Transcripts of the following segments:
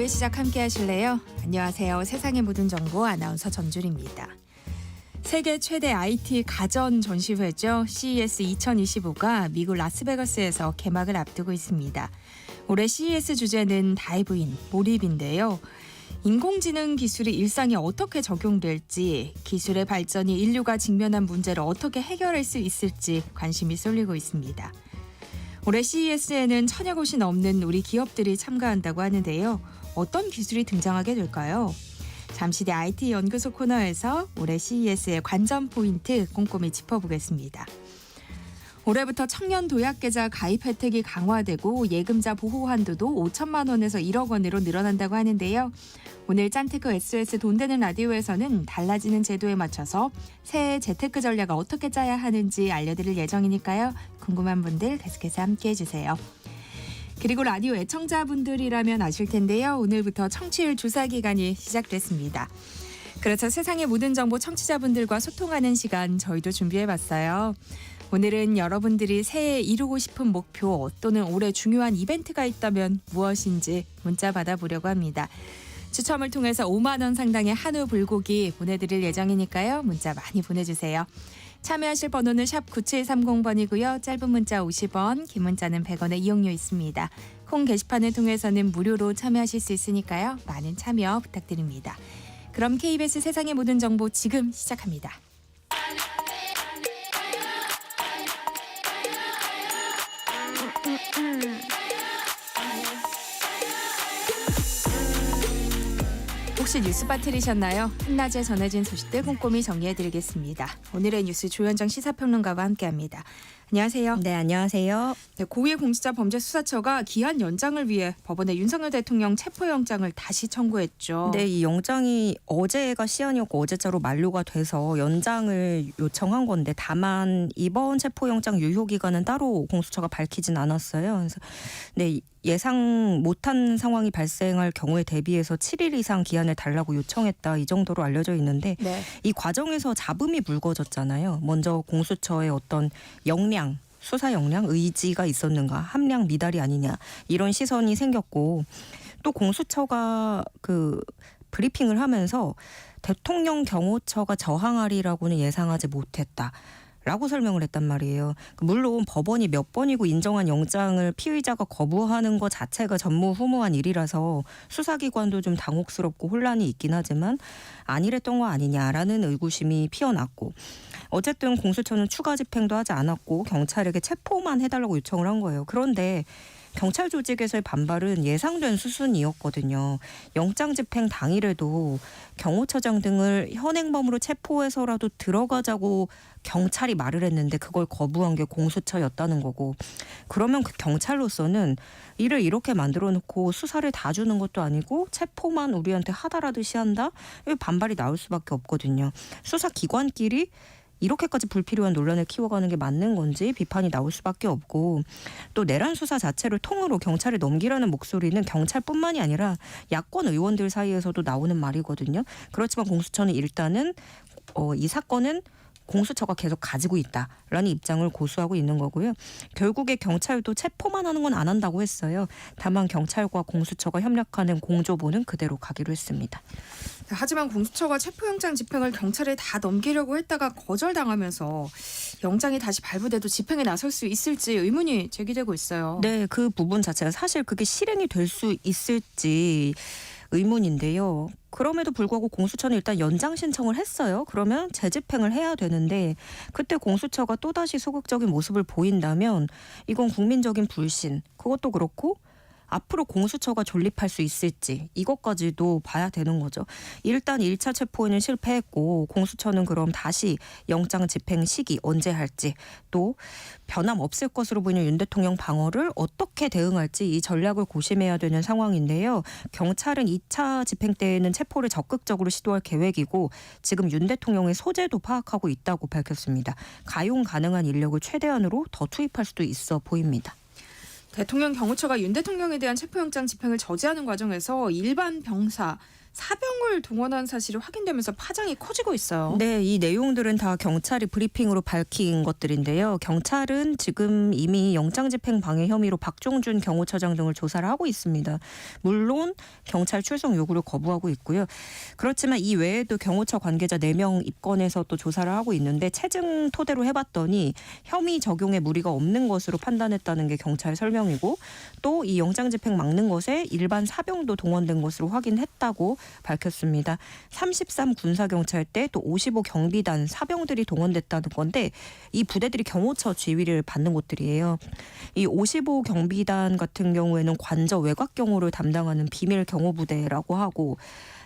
오후의 시작 함께 하실래요? 안녕하세요. 세상의 모든 정보 아나운서 전주리입니다. 세계 최대 IT 가전 전시회죠. CES 2025가 미국 라스베가스에서 개막을 앞두고 있습니다. 올해 CES 주제는 다이브인, 몰입인데요. 인공지능 기술이 일상에 어떻게 적용될지, 기술의 발전이 인류가 직면한 문제를 어떻게 해결할 수 있을지 관심이 쏠리고 있습니다. 올해 CES에는 1000여 곳이 넘는 우리 기업들이 참가한다고 하는데요. 어떤 기술이 등장하게 될까요? 잠시 뒤 IT 연구소 코너에서 올해 CES의 관전 포인트 꼼꼼히 짚어보겠습니다. 올해부터 청년 도약 계좌 가입 혜택이 강화되고 예금자 보호 한도도 5천만 원에서 1억 원으로 늘어난다고 하는데요. 오늘 짠테크 SOS 돈 되는 라디오에서는 달라지는 제도에 맞춰서 새해 재테크 전략을 어떻게 짜야 하는지 알려드릴 예정이니까요. 궁금한 분들 계속해서 함께해 주세요. 그리고 라디오 애청자분들이라면 아실 텐데요. 오늘부터 청취율 조사 기간이 시작됐습니다. 그래서 세상의 모든 정보 청취자분들과 소통하는 시간 저희도 준비해봤어요. 오늘은 여러분들이 새해 이루고 싶은 목표 또는 올해 중요한 이벤트가 있다면 무엇인지 문자 받아보려고 합니다. 추첨을 통해서 5만 원 상당의 한우 불고기 보내드릴 예정이니까요. 문자 많이 보내주세요. 참여하실 번호는 샵 9730번이고요. 짧은 문자 50원, 긴 문자는 100원의 이용료 있습니다. 콩 게시판을 통해서는 무료로 참여하실 수 있으니까요. 많은 참여 부탁드립니다. 그럼 KBS 세상의 모든 정보 지금 시작합니다. 혹시 뉴스 빠뜨리셨나요? 한낮에 전해진 소식들 꼼꼼히 정리해드리겠습니다. 오늘의 뉴스 조현정 시사평론가와 함께합니다. 안녕하세요. 네, 안녕하세요. 네, 고위공직자범죄수사처가 기한 연장을 위해 법원에 윤석열 대통령 체포영장을 다시 청구했죠. 네, 이 영장이 어제가 시한이었고 어제자로 만료가 돼서 연장을 요청한 건데 다만 이번 체포영장 유효기간은 따로 공수처가 밝히진 않았어요. 그래서 네, 예상 못한 상황이 발생할 경우에 대비해서 7일 이상 기한을 달라고 요청했다 이 정도로 알려져 있는데 네. 이 과정에서 잡음이 불거졌잖아요. 먼저 공수처의 어떤 역량, 수사 역량, 의지가 있었는가, 함량 미달이 아니냐 이런 시선이 생겼고 또 공수처가 그 브리핑을 하면서 대통령 경호처가 저항하리라고는 예상하지 못했다. 라고 설명을 했단 말이에요. 물론 법원이 몇 번이고 인정한 영장을 피의자가 거부하는 것 자체가 전무후무한 일이라서 수사기관도 좀 당혹스럽고 혼란이 있긴 하지만 아니랬던 거 아니냐라는 의구심이 피어났고 어쨌든 공수처는 추가 집행도 하지 않았고 경찰에게 체포만 해달라고 요청을 한 거예요. 그런데 경찰 조직에서의 반발은 예상된 수순이었거든요. 영장 집행 당일에도 경호처장 등을 현행범으로 체포해서라도 들어가자고 경찰이 말을 했는데 그걸 거부한 게 공수처였다는 거고 그러면 그 경찰로서는 이를 이렇게 만들어 놓고 수사를 다 주는 것도 아니고 체포만 우리한테 하다라듯이 한다? 반발이 나올 수밖에 없거든요. 수사기관끼리 이렇게까지 불필요한 논란을 키워가는 게 맞는 건지 비판이 나올 수밖에 없고 또 내란 수사 자체를 통으로 경찰에 넘기라는 목소리는 경찰뿐만이 아니라 야권 의원들 사이에서도 나오는 말이거든요. 그렇지만 공수처는 일단은 이 사건은 공수처가 계속 가지고 있다라는 입장을 고수하고 있는 거고요. 결국에 경찰도 체포만 하는 건 안 한다고 했어요. 다만 경찰과 공수처가 협력하는 공조보는 그대로 가기로 했습니다. 하지만 공수처가 체포영장 집행을 경찰에 다 넘기려고 했다가 거절당하면서 영장이 다시 발부돼도 집행에 나설 수 있을지 의문이 제기되고 있어요. 네, 그 부분 자체가 사실 그게 실행이 될 수 있을지 의문인데요. 그럼에도 불구하고 공수처는 일단 연장 신청을 했어요. 그러면 재집행을 해야 되는데 그때 공수처가 또다시 소극적인 모습을 보인다면 이건 국민적인 불신, 그것도 그렇고 앞으로 공수처가 존립할 수 있을지 이것까지도 봐야 되는 거죠. 일단 1차 체포에는 실패했고 공수처는 그럼 다시 영장 집행 시기 언제 할지 또 변함없을 것으로 보이는 윤 대통령 방어를 어떻게 대응할지 이 전략을 고심해야 되는 상황인데요. 경찰은 2차 집행 때에는 체포를 적극적으로 시도할 계획이고 지금 윤 대통령의 소재도 파악하고 있다고 밝혔습니다. 가용 가능한 인력을 최대한으로 더 투입할 수도 있어 보입니다. 대통령 경호처가 윤 대통령에 대한 체포영장 집행을 저지하는 과정에서 일반 병사 사병을 동원한 사실이 확인되면서 파장이 커지고 있어요. 네, 이 내용들은 다 경찰이 브리핑으로 밝힌 것들인데요. 경찰은 지금 이미 영장집행 방해 혐의로 박종준 경호처장 등을 조사를 하고 있습니다. 물론 경찰 출석 요구를 거부하고 있고요. 그렇지만 이 외에도 경호처 관계자 4명 입건해서 또 조사를 하고 있는데 체증 토대로 해봤더니 혐의 적용에 무리가 없는 것으로 판단했다는 게 경찰 설명이고 또 이 영장집행 막는 것에 일반 사병도 동원된 것으로 확인했다고 밝혔습니다. 33 군사경찰대 또 55 경비단 사병들이 동원됐다는 건데 이 부대들이 경호처 지휘를 받는 곳들이에요. 이 55 경비단 같은 경우에는 관저 외곽 경호를 담당하는 비밀 경호부대라고 하고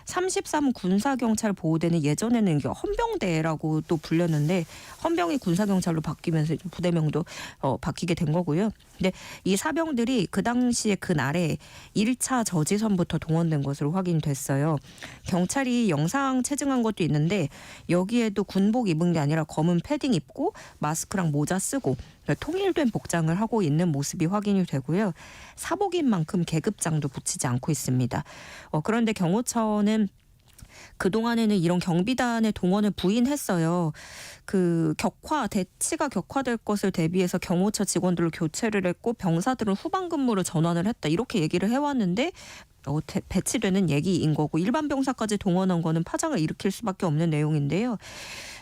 33 군사경찰 보호대는 예전에는 이게 헌병대라고 또 불렸는데 헌병이 군사경찰로 바뀌면서 부대명도 바뀌게 된 거고요. 근데 이 사병들이 그 당시에 그날에 1차 저지선부터 동원된 것으로 확인됐어요. 경찰이 영상 체증한 것도 있는데 여기에도 군복 입은 게 아니라 검은 패딩 입고 마스크랑 모자 쓰고 통일된 복장을 하고 있는 모습이 확인이 되고요. 사복인 만큼 계급장도 붙이지 않고 있습니다. 그런데 경호처는 그동안에는 이런 경비단의 동원을 부인했어요. 대치가 격화될 것을 대비해서 경호처 직원들을 교체를 했고 병사들은 후방 근무로 전환을 했다. 이렇게 얘기를 해왔는데 배치되는 얘기인 거고 일반 병사까지 동원한 거는 파장을 일으킬 수밖에 없는 내용인데요.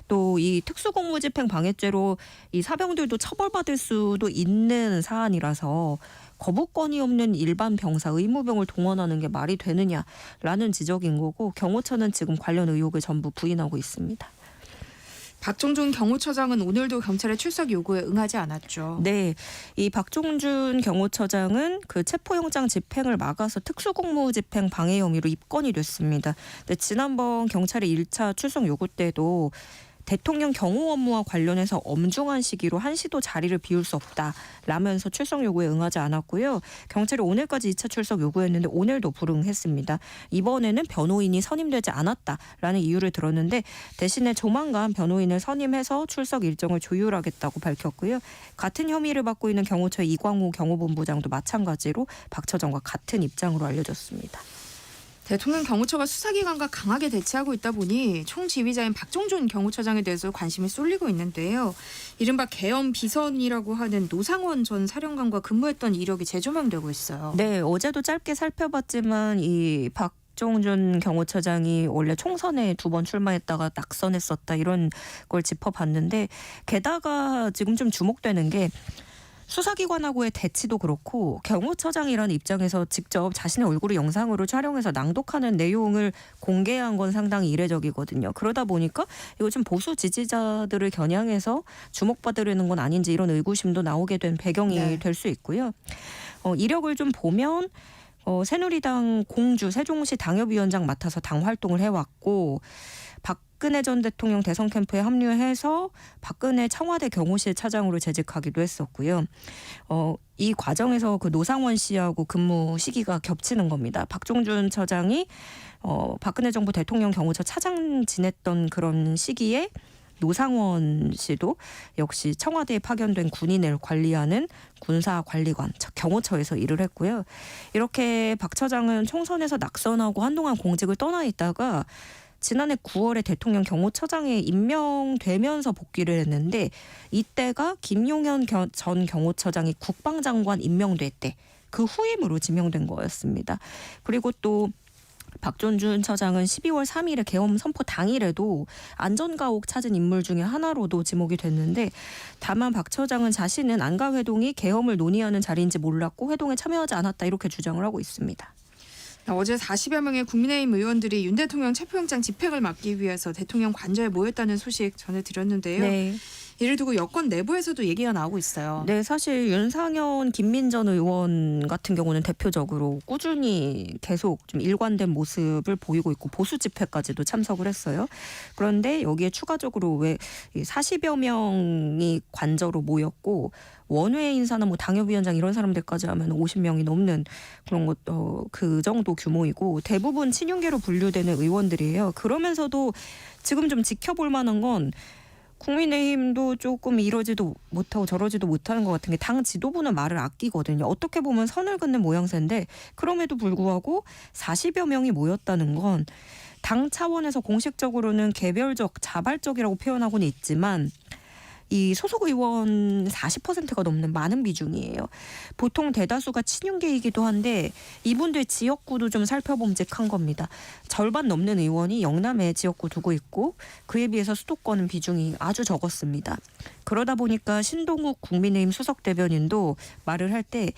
또 이 특수공무집행 방해죄로 이 사병들도 처벌받을 수도 있는 사안이라서 거부권이 없는 일반 병사 의무병을 동원하는 게 말이 되느냐라는 지적인 거고 경호처는 지금 관련 의혹을 전부 부인하고 있습니다. 박종준 경호처장은 오늘도 경찰의 출석 요구에 응하지 않았죠. 네, 이 박종준 경호처장은 그 체포영장 집행을 막아서 특수공무집행 방해 혐의로 입건이 됐습니다. 근데 지난번 경찰의 1차 출석 요구 때도 대통령 경호 업무와 관련해서 엄중한 시기로 한시도 자리를 비울 수 없다라면서 출석 요구에 응하지 않았고요. 경찰이 오늘까지 2차 출석 요구했는데 오늘도 불응했습니다. 이번에는 변호인이 선임되지 않았다라는 이유를 들었는데 대신에 조만간 변호인을 선임해서 출석 일정을 조율하겠다고 밝혔고요. 같은 혐의를 받고 있는 경호처 이광호 경호본부장도 마찬가지로 박 처장과 같은 입장으로 알려졌습니다. 대통령 경호처가 수사기관과 강하게 대치하고 있다 보니 총지휘자인 박종준 경호처장에 대해서 관심이 쏠리고 있는데요. 이른바 계엄 비선이라고 하는 노상원 전 사령관과 근무했던 이력이 재조명되고 있어요. 네, 어제도 짧게 살펴봤지만 이 박종준 경호처장이 원래 총선에 2번 출마했다가 낙선했었다 이런 걸 짚어봤는데 게다가 지금 좀 주목되는 게 수사기관하고의 대치도 그렇고 경호처장이라는 입장에서 직접 자신의 얼굴을 영상으로 촬영해서 낭독하는 내용을 공개한 건 상당히 이례적이거든요. 그러다 보니까 이거 좀 보수 지지자들을 겨냥해서 주목받으려는 건 아닌지 이런 의구심도 나오게 된 배경이 될 수 있고요. 이력을 좀 보면 새누리당 공주 세종시 당협위원장 맡아서 당 활동을 해왔고 박근혜 전 대통령 대선 캠프에 합류해서 박근혜 청와대 경호실 차장으로 재직하기도 했었고요. 이 과정에서 그 노상원 씨하고 근무 시기가 겹치는 겁니다. 박종준 처장이 박근혜 정부 대통령 경호처 차장 지냈던 그런 시기에 노상원 씨도 역시 청와대에 파견된 군인을 관리하는 군사관리관 경호처에서 일을 했고요. 이렇게 박 처장은 총선에서 낙선하고 한동안 공직을 떠나 있다가 지난해 9월에 대통령 경호처장에 임명되면서 복귀를 했는데 이때가 김용현 전 경호처장이 국방장관 임명됐대. 그 후임으로 지명된 거였습니다. 그리고 또 박종준 처장은 12월 3일에 계엄 선포 당일에도 안전가옥 찾은 인물 중에 하나로도 지목이 됐는데 다만 박 처장은 자신은 안가회동이 계엄을 논의하는 자리인지 몰랐고 회동에 참여하지 않았다 이렇게 주장을 하고 있습니다. 어제 40여 명의 국민의힘 의원들이 윤 대통령 체포영장 집행을 막기 위해서 대통령 관저에 모였다는 소식 전해드렸는데요. 네. 이를 두고 여권 내부에서도 얘기가 나오고 있어요. 네, 사실 윤상현, 김민전 의원 같은 경우는 대표적으로 꾸준히 계속 좀 일관된 모습을 보이고 있고 보수 집회까지도 참석을 했어요. 그런데 여기에 추가적으로 왜 40여 명이 관저로 모였고 원외 인사나 뭐 당협위원장 이런 사람들까지 하면 50명이 넘는 그런 것도 그 정도 규모이고 대부분 친윤계로 분류되는 의원들이에요. 그러면서도 지금 좀 지켜볼 만한 건 국민의힘도 조금 이러지도 못하고 저러지도 못하는 것 같은 게 당 지도부는 말을 아끼거든요. 어떻게 보면 선을 긋는 모양새인데 그럼에도 불구하고 40여 명이 모였다는 건 당 차원에서 공식적으로는 개별적, 자발적이라고 표현하고는 있지만 이 소속 의원 40%가 넘는 많은 비중이에요. 보통 대다수가 친윤계이기도 한데 이분들 지역구도 좀 살펴봄직한 겁니다. 절반 넘는 의원이 영남에 지역구 두고 있고 그에 비해서 수도권은 비중이 아주 적었습니다. 그러다 보니까 신동욱 국민의힘 수석 대변인도 말을 할 때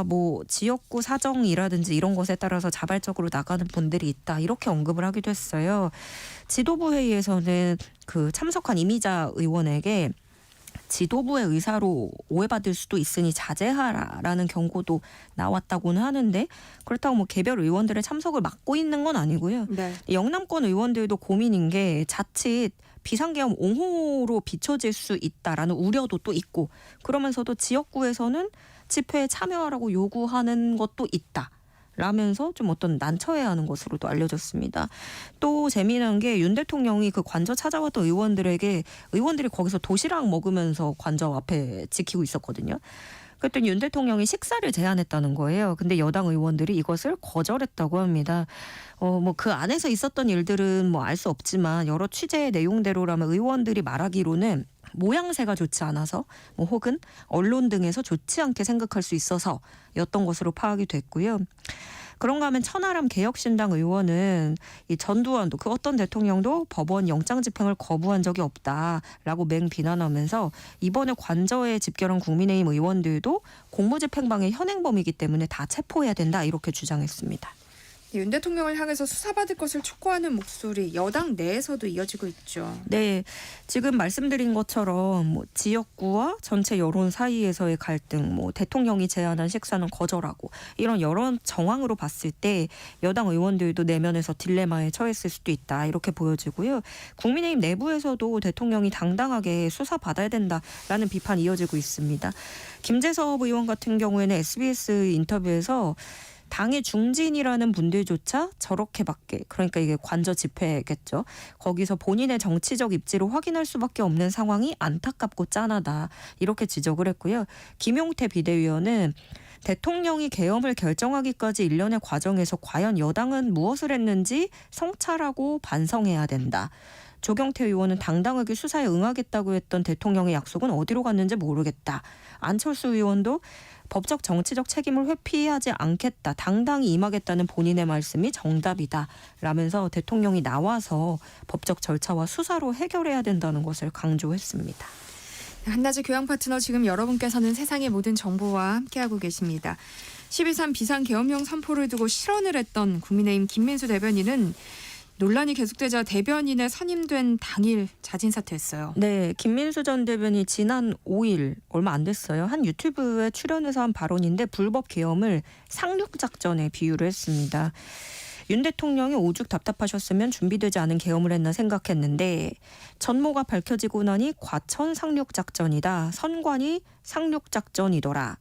뭐 지역구 사정이라든지 이런 것에 따라서 자발적으로 나가는 분들이 있다 이렇게 언급을 하기도 했어요. 지도부 회의에서는 그 참석한 이미자 의원에게 지도부의 의사로 오해받을 수도 있으니 자제하라라는 경고도 나왔다고는 하는데 그렇다고 뭐 개별 의원들의 참석을 막고 있는 건 아니고요. 네. 영남권 의원들도 고민인 게 자칫 비상계엄 옹호로 비춰질 수 있다라는 우려도 또 있고 그러면서도 지역구에서는 집회에 참여하라고 요구하는 것도 있다. 라면서 좀 어떤 난처해야 하는 것으로도 알려졌습니다. 또 재미난 게 윤 대통령이 그 관저 찾아왔던 의원들에게 의원들이 거기서 도시락 먹으면서 관저 앞에 지키고 있었거든요. 그랬더니 윤 대통령이 식사를 제안했다는 거예요. 근데 여당 의원들이 이것을 거절했다고 합니다. 뭐 그 안에서 있었던 일들은 뭐 알 수 없지만 여러 취재의 내용대로라면 의원들이 말하기로는 모양새가 좋지 않아서 뭐 혹은 언론 등에서 좋지 않게 생각할 수 있어서였던 것으로 파악이 됐고요. 그런가 하면 천하람 개혁신당 의원은 이 전두환도 그 어떤 대통령도 법원 영장 집행을 거부한 적이 없다라고 맹비난하면서 이번에 관저에 집결한 국민의힘 의원들도 공무집행방해 현행범이기 때문에 다 체포해야 된다 이렇게 주장했습니다. 윤 대통령을 향해서 수사받을 것을 촉구하는 목소리 여당 내에서도 이어지고 있죠. 네, 지금 말씀드린 것처럼 뭐 지역구와 전체 여론 사이에서의 갈등, 뭐 대통령이 제안한 식사는 거절하고 이런 여러 정황으로 봤을 때 여당 의원들도 내면에서 딜레마에 처했을 수도 있다 이렇게 보여지고요. 국민의힘 내부에서도 대통령이 당당하게 수사받아야 된다라는 비판이 이어지고 있습니다. 김재섭 의원 같은 경우에는 SBS 인터뷰에서 당의 중진이라는 분들조차 저렇게밖에 그러니까 이게 관저 집회겠죠. 거기서 본인의 정치적 입지를 확인할 수밖에 없는 상황이 안타깝고 짠하다 이렇게 지적을 했고요. 김용태 비대위원은 대통령이 계엄을 결정하기까지 일련의 과정에서 과연 여당은 무엇을 했는지 성찰하고 반성해야 된다. 조경태 의원은 당당하게 수사에 응하겠다고 했던 대통령의 약속은 어디로 갔는지 모르겠다. 안철수 의원도 법적 정치적 책임을 회피하지 않겠다. 당당히 임하겠다는 본인의 말씀이 정답이다. 라면서 대통령이 나와서 법적 절차와 수사로 해결해야 된다는 것을 강조했습니다. 한낮의 교양 파트너 지금 여러분께서는 세상의 모든 정보와 함께하고 계십니다. 12.3 비상계엄령 선포를 두고 실언을 했던 국민의힘 김민수 대변인은 논란이 계속되자 대변인에 선임된 당일 자진 사퇴했어요. 네, 김민수 전 대변인이 지난 5일 얼마 안 됐어요. 한 유튜브에 출연해서 한 발언인데 불법 계엄을 상륙작전에 비유를 했습니다. 윤 대통령이 오죽 답답하셨으면 준비되지 않은 계엄을 했나 생각했는데 전모가 밝혀지고 나니 과천 상륙작전이다. 선관위 상륙작전이더라.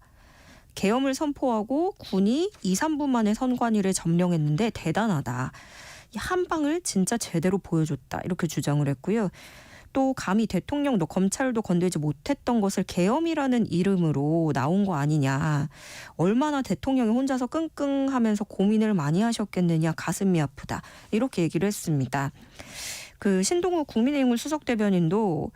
계엄을 선포하고 군이 2, 3분 만에 선관위를 점령했는데 대단하다. 한 방을 진짜 제대로 보여줬다 이렇게 주장을 했고요. 또 감히 대통령도 검찰도 건들지 못했던 것을 계엄이라는 이름으로 나온 거 아니냐. 얼마나 대통령이 혼자서 끙끙하면서 고민을 많이 하셨겠느냐. 가슴이 아프다. 이렇게 얘기를 했습니다. 그 신동욱 국민의힘 수석 대변인도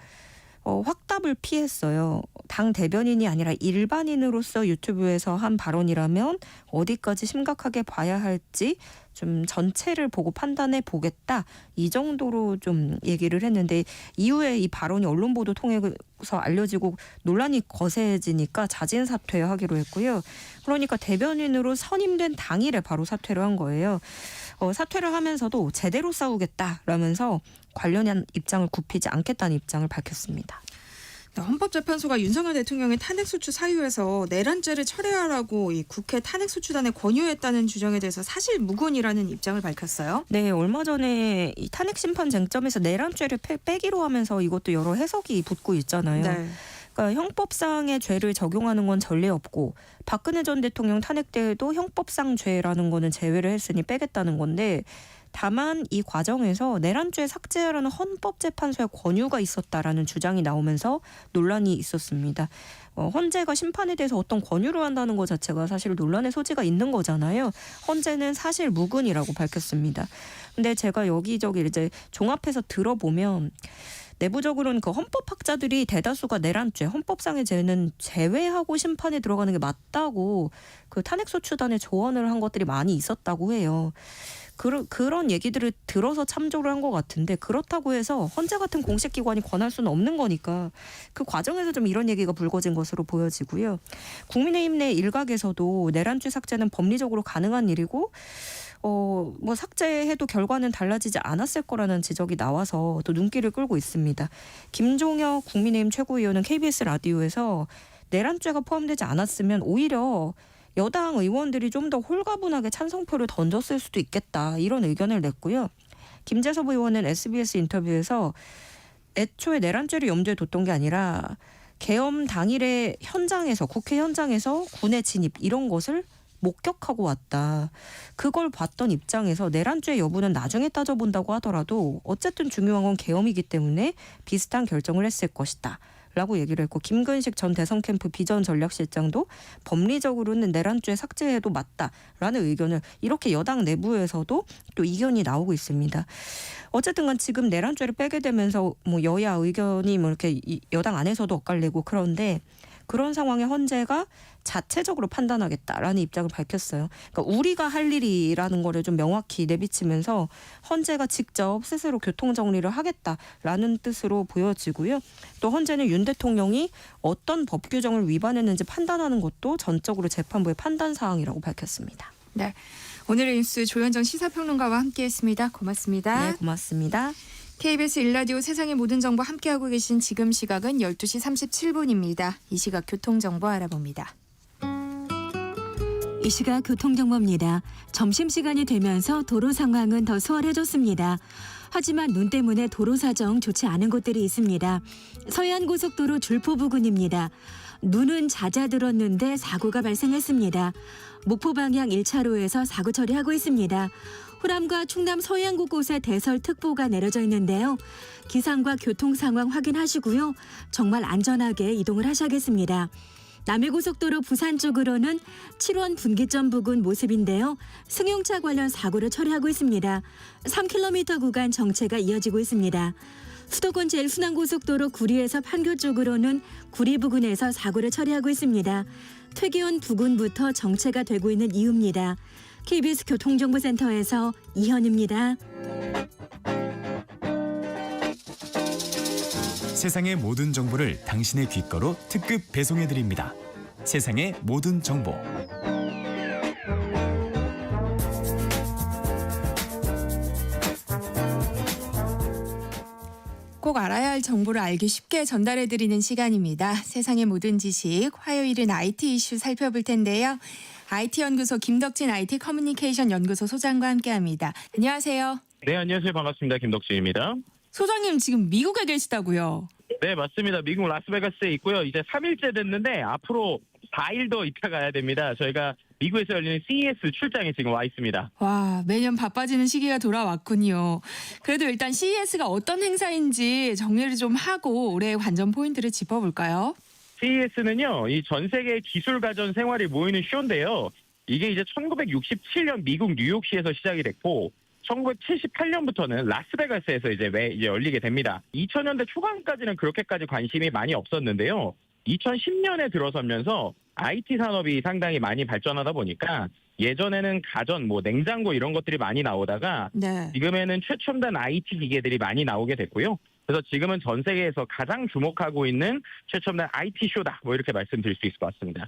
확답을 피했어요. 당 대변인이 아니라 일반인으로서 유튜브에서 한 발언이라면 어디까지 심각하게 봐야 할지 좀 전체를 보고 판단해 보겠다. 이 정도로 좀 얘기를 했는데 이후에 이 발언이 언론 보도 통해서 알려지고 논란이 거세지니까 자진 사퇴하기로 했고요. 그러니까 대변인으로 선임된 당일에 바로 사퇴를 한 거예요. 사퇴를 하면서도 제대로 싸우겠다라면서 관련한 입장을 굽히지 않겠다는 입장을 밝혔습니다. 헌법재판소가 윤석열 대통령의 탄핵소추 사유에서 내란죄를 철회하라고 이 국회 탄핵소추단에 권유했다는 주장에 대해서 사실 무근이라는 입장을 밝혔어요. 네, 얼마 전에 이 탄핵심판 쟁점에서 내란죄를 빼기로 하면서 이것도 여러 해석이 붙고 있잖아요. 네. 그러니까 형법상의 죄를 적용하는 건 전례 없고 박근혜 전 대통령 탄핵 때에도 형법상 죄라는 거는 제외를 했으니 빼겠다는 건데 다만 이 과정에서 내란죄 삭제하라는 헌법재판소의 권유가 있었다라는 주장이 나오면서 논란이 있었습니다. 헌재가 심판에 대해서 어떤 권유를 한다는 것 자체가 사실 논란의 소지가 있는 거잖아요. 헌재는 사실 무근이라고 밝혔습니다. 근데 제가 여기저기 이제 종합해서 들어보면 내부적으로는 그 헌법학자들이 대다수가 내란죄, 헌법상의 죄는 제외하고 심판에 들어가는 게 맞다고 그 탄핵소추단에 조언을 한 것들이 많이 있었다고 해요. 그런 얘기들을 들어서 참조를 한 것 같은데 그렇다고 해서 헌재 같은 공식 기관이 권할 수는 없는 거니까 그 과정에서 좀 이런 얘기가 불거진 것으로 보여지고요. 국민의힘 내 일각에서도 내란죄 삭제는 법리적으로 가능한 일이고 뭐 삭제해도 결과는 달라지지 않았을 거라는 지적이 나와서 또 눈길을 끌고 있습니다. 김종혁 국민의힘 최고위원은 KBS 라디오에서 내란죄가 포함되지 않았으면 오히려 여당 의원들이 좀 더 홀가분하게 찬성표를 던졌을 수도 있겠다 이런 의견을 냈고요. 김재섭 의원은 SBS 인터뷰에서 애초에 내란죄를 염두에 뒀던 게 아니라 계엄 당일의 현장에서 국회 현장에서 군의 진입 이런 것을 목격하고 왔다. 그걸 봤던 입장에서 내란죄 여부는 나중에 따져본다고 하더라도 어쨌든 중요한 건 계엄이기 때문에 비슷한 결정을 했을 것이다. 라고 얘기를 했고 김근식 전 대선 캠프 비전 전략실장도 법리적으로는 내란죄 삭제해도 맞다라는 의견을 이렇게 여당 내부에서도 또 이견이 나오고 있습니다. 어쨌든 간 지금 내란죄를 빼게 되면서 뭐 여야 의견이 뭐 이렇게 여당 안에서도 엇갈리고 그런데 그런 상황에 헌재가 자체적으로 판단하겠다라는 입장을 밝혔어요. 그러니까 우리가 할 일이라는 거를 좀 명확히 내비치면서 헌재가 직접 스스로 교통정리를 하겠다라는 뜻으로 보여지고요. 또 헌재는 윤 대통령이 어떤 법 규정을 위반했는지 판단하는 것도 전적으로 재판부의 판단 사항이라고 밝혔습니다. 네, 오늘의 뉴스 조현정 시사평론가와 함께했습니다. 고맙습니다. 네, 고맙습니다. KBS 1라디오 세상의 모든 정보 함께하고 계신 지금 시각은 12시 37분입니다. 이 시각 교통정보 알아봅니다. 이 시각 교통정보입니다. 점심시간이 되면서 도로 상황은 더 수월해졌습니다. 하지만 눈 때문에 도로 사정 좋지 않은 곳들이 있습니다. 서해안고속도로 줄포 부근입니다. 눈은 잦아들었는데 사고가 발생했습니다. 목포 방향 1차로에서 사고 처리하고 있습니다. 호남과 충남 서해안 곳곳에 대설특보가 내려져 있는데요. 기상과 교통 상황 확인하시고요. 정말 안전하게 이동을 하셔야겠습니다. 남해고속도로 부산 쪽으로는 7원 분기점 부근 모습인데요. 승용차 관련 사고를 처리하고 있습니다. 3km 구간 정체가 이어지고 있습니다. 수도권 제일순환고속도로 구리에서 판교 쪽으로는 구리 부근에서 사고를 처리하고 있습니다. 퇴계원 부근부터 정체가 되고 있는 이유입니다. KBS 교통정보센터에서 이현입니다. 세상의 모든 정보를 당신의 귓가로 특급 배송해드립니다. 세상의 모든 정보. 꼭 알아야 할 정보를 알기 쉽게 전달해드리는 시간입니다. 세상의 모든 지식, 화요일은 IT 이슈 살펴볼 텐데요. IT연구소 김덕진 IT 커뮤니케이션 연구소 소장과 함께합니다. 안녕하세요. 네, 안녕하세요. 반갑습니다. 김덕진입니다. 소장님 지금 미국에 계시다고요? 네, 맞습니다. 미국 라스베가스에 있고요. 이제 3일째 됐는데 앞으로 4일 더 있다 가야 됩니다. 저희가 미국에서 열리는 CES 출장에 지금 와 있습니다. 와, 매년 바빠지는 시기가 돌아왔군요. 그래도 일단 CES가 어떤 행사인지 정리를 좀 하고 올해의 관전 포인트를 짚어볼까요? CES는요, 이 전 세계 기술 가전 생활이 모이는 쇼인데요. 이게 이제 1967년 미국 뉴욕시에서 시작이 됐고 1978년부터는 라스베가스에서 이제 열리게 됩니다. 2000년대 초반까지는 그렇게까지 관심이 많이 없었는데요. 2010년에 들어서면서 IT 산업이 상당히 많이 발전하다 보니까 예전에는 가전, 뭐 냉장고 이런 것들이 많이 나오다가 네. 지금에는 최첨단 IT 기계들이 많이 나오게 됐고요. 그래서 지금은 전 세계에서 가장 주목하고 있는 최첨단 IT 쇼다. 뭐 이렇게 말씀드릴 수 있을 것 같습니다.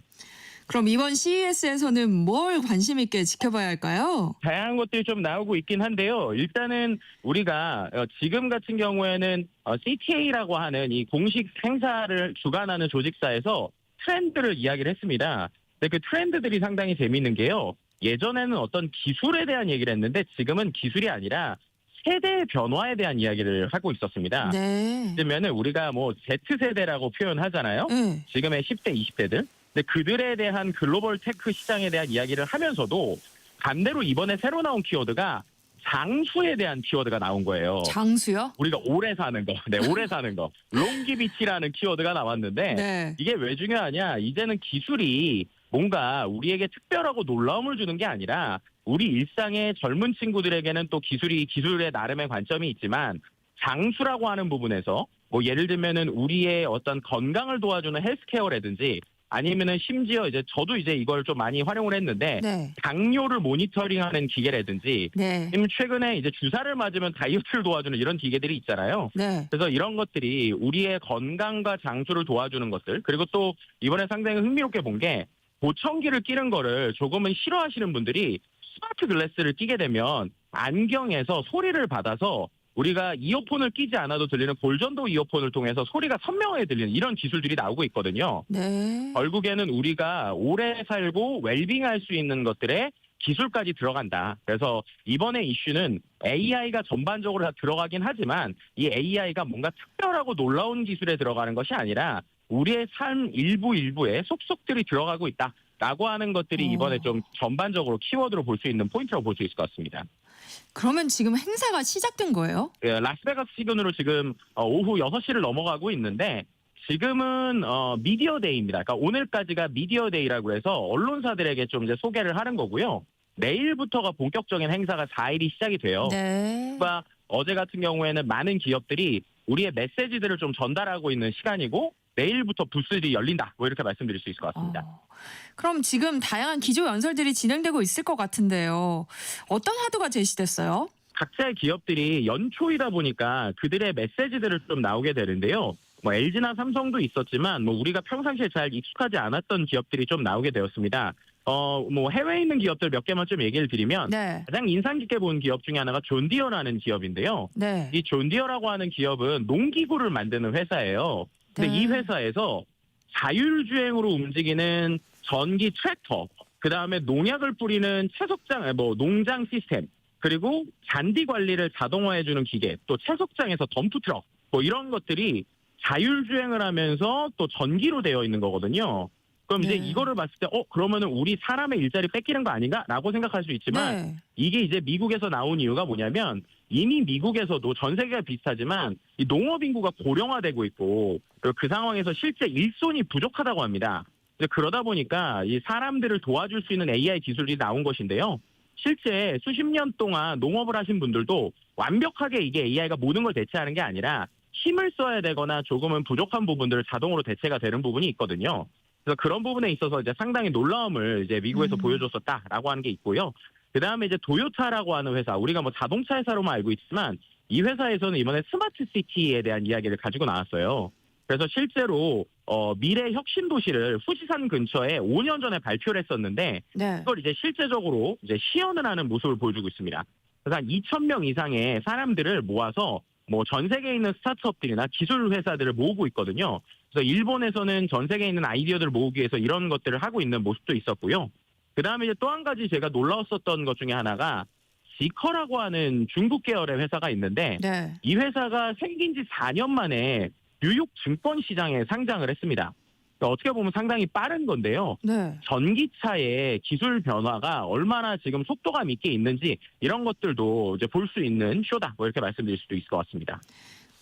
그럼 이번 CES에서는 뭘 관심 있게 지켜봐야 할까요? 다양한 것들이 좀 나오고 있긴 한데요. 일단은 우리가 지금 같은 경우에는 CTA라고 하는 이 공식 행사를 주관하는 조직사에서 트렌드를 이야기를 했습니다. 근데 그 트렌드들이 상당히 재미있는 게요. 예전에는 어떤 기술에 대한 얘기를 했는데 지금은 기술이 아니라 세대의 변화에 대한 이야기를 하고 있었습니다. 네. 그러면은 우리가 뭐 Z세대라고 표현하잖아요. 네. 지금의 10대, 20대들. 근데 그들에 대한 글로벌 테크 시장에 대한 이야기를 하면서도 반대로 이번에 새로 나온 키워드가 장수에 대한 키워드가 나온 거예요. 장수요? 우리가 오래 사는 거, 네, 오래 사는 거, 롱기비티라는 키워드가 나왔는데 네. 이게 왜 중요하냐? 이제는 기술이 뭔가 우리에게 특별하고 놀라움을 주는 게 아니라 우리 일상의 젊은 친구들에게는 또 기술의 나름의 관점이 있지만 장수라고 하는 부분에서 뭐 예를 들면은 우리의 어떤 건강을 도와주는 헬스케어라든지 아니면은 심지어 이제 저도 이제 이걸 좀 많이 활용을 했는데 네. 당뇨를 모니터링하는 기계라든지 네. 지금 최근에 이제 주사를 맞으면 다이어트를 도와주는 이런 기계들이 있잖아요. 네. 그래서 이런 것들이 우리의 건강과 장수를 도와주는 것들, 그리고 또 이번에 상당히 흥미롭게 본 게 보청기를 끼는 거를 조금은 싫어하시는 분들이 스마트 글래스를 끼게 되면 안경에서 소리를 받아서 우리가 이어폰을 끼지 않아도 들리는 골전도 이어폰을 통해서 소리가 선명하게 들리는 이런 기술들이 나오고 있거든요. 네. 결국에는 우리가 오래 살고 웰빙할 수 있는 것들에 기술까지 들어간다. 그래서 이번에 이슈는 AI가 전반적으로 다 들어가긴 하지만 이 AI가 뭔가 특별하고 놀라운 기술에 들어가는 것이 아니라 우리의 삶 일부에 속속들이 들어가고 있다라고 하는 것들이 이번에 좀 전반적으로 키워드로 볼 수 있는 포인트라고 볼 수 있을 것 같습니다. 그러면 지금 행사가 시작된 거예요? 예, 라스베가스 시간으로 지금 오후 6시를 넘어가고 있는데 지금은 미디어데이입니다. 그러니까 오늘까지가 미디어데이라고 해서 언론사들에게 좀 이제 소개를 하는 거고요. 내일부터가 본격적인 행사가 4일이 시작이 돼요. 네. 그러니까 어제 같은 경우에는 많은 기업들이 우리의 메시지들을 좀 전달하고 있는 시간이고 내일부터 부스들이 열린다. 뭐 이렇게 말씀드릴 수 있을 것 같습니다. 그럼 지금 다양한 기조 연설들이 진행되고 있을 것 같은데요. 어떤 화두가 제시됐어요? 각자의 기업들이 연초이다 보니까 그들의 메시지들을 좀 나오게 되는데요. 뭐 LG나 삼성도 있었지만 뭐 우리가 평상시에 잘 익숙하지 않았던 기업들이 좀 나오게 되었습니다. 뭐 해외에 있는 기업들 몇 개만 좀 얘기를 드리면 네. 가장 인상 깊게 본 기업 중에 하나가 존디어라는 기업인데요. 네. 이 존디어라고 하는 기업은 농기구를 만드는 회사예요. 근데 네. 이 회사에서 자율주행으로 움직이는 전기 트랙터, 그 다음에 농약을 뿌리는 농장 시스템, 그리고 잔디 관리를 자동화해주는 기계, 또 채석장에서 덤프 트럭, 뭐 이런 것들이 자율주행을 하면서 또 전기로 되어 있는 거거든요. 그럼 이제 네. 이거를 봤을 때, 그러면은 우리 사람의 일자리 뺏기는 거 아닌가? 라고 생각할 수 있지만, 네. 이게 이제 미국에서 나온 이유가 뭐냐면, 이미 미국에서도 전 세계가 비슷하지만, 이 농업 인구가 고령화되고 있고, 그리고 그 상황에서 실제 일손이 부족하다고 합니다. 그러다 보니까 이 사람들을 도와줄 수 있는 AI 기술이 나온 것인데요. 실제 수십 년 동안 농업을 하신 분들도 완벽하게 이게 AI가 모든 걸 대체하는 게 아니라 힘을 써야 되거나 조금은 부족한 부분들을 자동으로 대체가 되는 부분이 있거든요. 그래서 그런 부분에 있어서 이제 상당히 놀라움을 이제 미국에서 보여줬었다라고 하는 게 있고요. 그 다음에 이제 도요타라고 하는 회사, 우리가 뭐 자동차 회사로만 알고 있지만 이 회사에서는 이번에 스마트 시티에 대한 이야기를 가지고 나왔어요. 그래서 실제로 미래 혁신 도시를 후지산 근처에 5년 전에 발표를 했었는데 네. 그걸 이제 실제적으로 이제 시연을 하는 모습을 보여주고 있습니다. 그래서 한 2,000명 이상의 사람들을 모아서 뭐 전 세계에 있는 스타트업들이나 기술 회사들을 모으고 있거든요. 그래서 일본에서는 전 세계에 있는 아이디어들을 모으기 위해서 이런 것들을 하고 있는 모습도 있었고요. 그 다음에 이제 또 한 가지 제가 놀라웠었던 것 중에 하나가 지커라고 하는 중국 계열의 회사가 있는데 네. 이 회사가 생긴 지 4년 만에 뉴욕 증권 시장에 상장을 했습니다. 그러니까 어떻게 보면 상당히 빠른 건데요. 네. 전기차의 기술 변화가 얼마나 지금 속도감 있게 있는지 이런 것들도 이제 볼 수 있는 쇼다. 뭐 이렇게 말씀드릴 수도 있을 것 같습니다.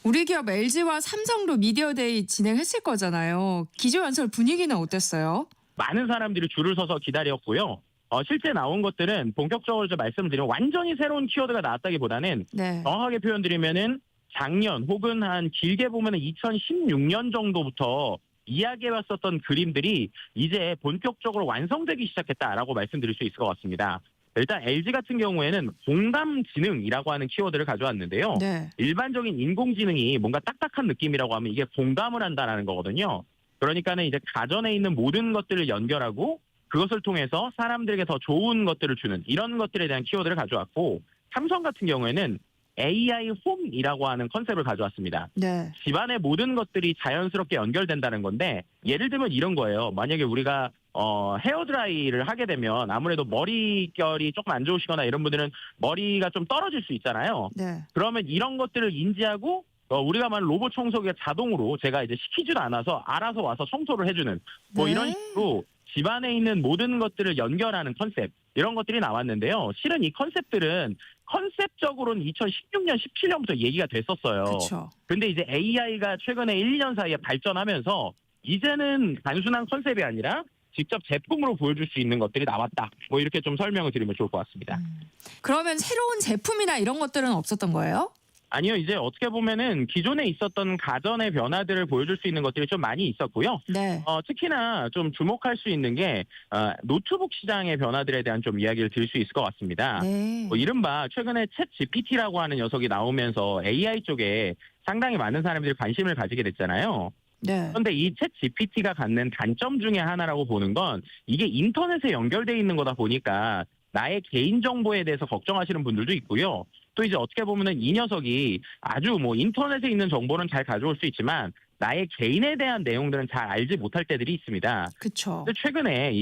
우리 기업 LG와 삼성도 미디어데이 진행했을 거잖아요. 기조 연설 분위기는 어땠어요? 많은 사람들이 줄을 서서 기다렸고요. 실제 나온 것들은 본격적으로 좀 말씀드리면 완전히 새로운 키워드가 나왔다기보다는 네. 정확하게 표현드리면은 작년 혹은 한 길게 보면은 2016년 정도부터 이야기해왔었던 그림들이 이제 본격적으로 완성되기 시작했다라고 말씀드릴 수 있을 것 같습니다. 일단 LG 같은 경우에는 공감지능이라고 하는 키워드를 가져왔는데요. 네. 일반적인 인공지능이 뭔가 딱딱한 느낌이라고 하면 이게 공감을 한다라는 거거든요. 그러니까는 이제 가전에 있는 모든 것들을 연결하고 그것을 통해서 사람들에게 더 좋은 것들을 주는 이런 것들에 대한 키워드를 가져왔고 삼성 같은 경우에는 AI 홈이라고 하는 컨셉을 가져왔습니다. 네. 집안의 모든 것들이 자연스럽게 연결된다는 건데 예를 들면 이런 거예요. 만약에 우리가 헤어드라이를 하게 되면 아무래도 머릿결이 조금 안 좋으시거나 이런 분들은 머리가 좀 떨어질 수 있잖아요. 네. 그러면 이런 것들을 인지하고 우리가 말하는 로봇 청소기가 자동으로 제가 이제 시키지도 않아서 알아서 와서 청소를 해주는 뭐 네. 이런 식으로 집안에 있는 모든 것들을 연결하는 컨셉 이런 것들이 나왔는데요. 실은 이 컨셉들은 컨셉적으로는 2016년, 17년부터 얘기가 됐었어요. 그렇죠. 근데 이제 AI가 최근에 1, 2년 사이에 발전하면서 이제는 단순한 컨셉이 아니라 직접 제품으로 보여줄 수 있는 것들이 나왔다. 뭐 이렇게 좀 설명을 드리면 좋을 것 같습니다. 그러면 새로운 제품이나 이런 것들은 없었던 거예요? 아니요, 이제 어떻게 보면은 기존에 있었던 가전의 변화들을 보여줄 수 있는 것들이 좀 많이 있었고요. 네. 특히나 좀 주목할 수 있는 게 노트북 시장의 변화들에 대한 좀 이야기를 드릴 수 있을 것 같습니다. 네. 이른바 최근에 챗 GPT라고 하는 녀석이 나오면서 AI 쪽에 상당히 많은 사람들이 관심을 가지게 됐잖아요. 네. 그런데 이 챗 GPT가 갖는 단점 중에 하나라고 보는 건 이게 인터넷에 연결돼 있는 거다 보니까 나의 개인정보에 대해서 걱정하시는 분들도 있고요. 또 이제 어떻게 보면은 이 녀석이 아주 뭐 인터넷에 있는 정보는 잘 가져올 수 있지만 나의 개인에 대한 내용들은 잘 알지 못할 때들이 있습니다. 그렇죠. 근데 최근에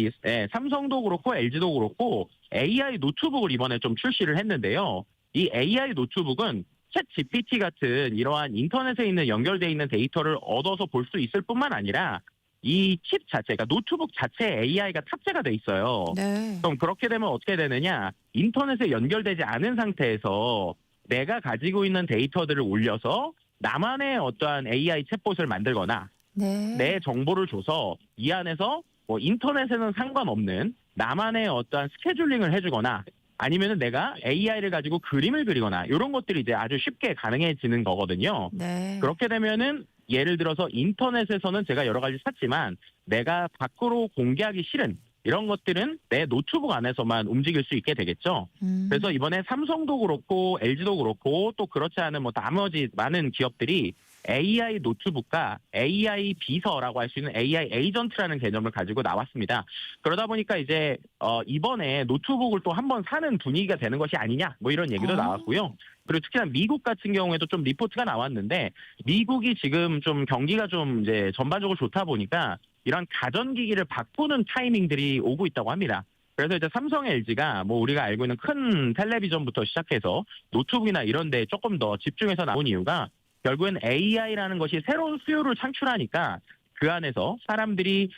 삼성도 그렇고 LG도 그렇고 AI 노트북을 이번에 좀 출시를 했는데요. 이 AI 노트북은 챗 GPT 같은 이러한 인터넷에 있는 연결돼 있는 데이터를 얻어서 볼 수 있을 뿐만 아니라 이 칩 자체가 노트북 자체에 AI가 탑재가 돼 있어요. 네. 그럼 그렇게 되면 어떻게 되느냐? 인터넷에 연결되지 않은 상태에서 내가 가지고 있는 데이터들을 올려서 나만의 어떠한 AI 챗봇을 만들거나 네. 내 정보를 줘서 이 안에서 뭐 인터넷에는 상관없는 나만의 어떠한 스케줄링을 해주거나 아니면은 내가 AI를 가지고 그림을 그리거나 이런 것들이 이제 아주 쉽게 가능해지는 거거든요. 네. 그렇게 되면은 예를 들어서 인터넷에서는 제가 여러 가지 찾지만 내가 밖으로 공개하기 싫은 이런 것들은 내 노트북 안에서만 움직일 수 있게 되겠죠. 그래서 이번에 삼성도 그렇고 LG도 그렇고 또 그렇지 않은 뭐 나머지 많은 기업들이 AI 노트북과 AI 비서라고 할 수 있는 AI 에이전트라는 개념을 가지고 나왔습니다. 그러다 보니까 이제 이번에 노트북을 또 한 번 사는 분위기가 되는 것이 아니냐 뭐 이런 얘기도 나왔고요. 그리고 특히나 미국 같은 경우에도 좀 리포트가 나왔는데 미국이 지금 좀 경기가 좀 이제 전반적으로 좋다 보니까 이런 가전기기를 바꾸는 타이밍들이 오고 있다고 합니다. 그래서 이제 삼성, LG가 뭐 우리가 알고 있는 큰 텔레비전부터 시작해서 노트북이나 이런 데 조금 더 집중해서 나온 이유가 결국엔 AI라는 것이 새로운 수요를 창출하니까 그 안에서 사람들이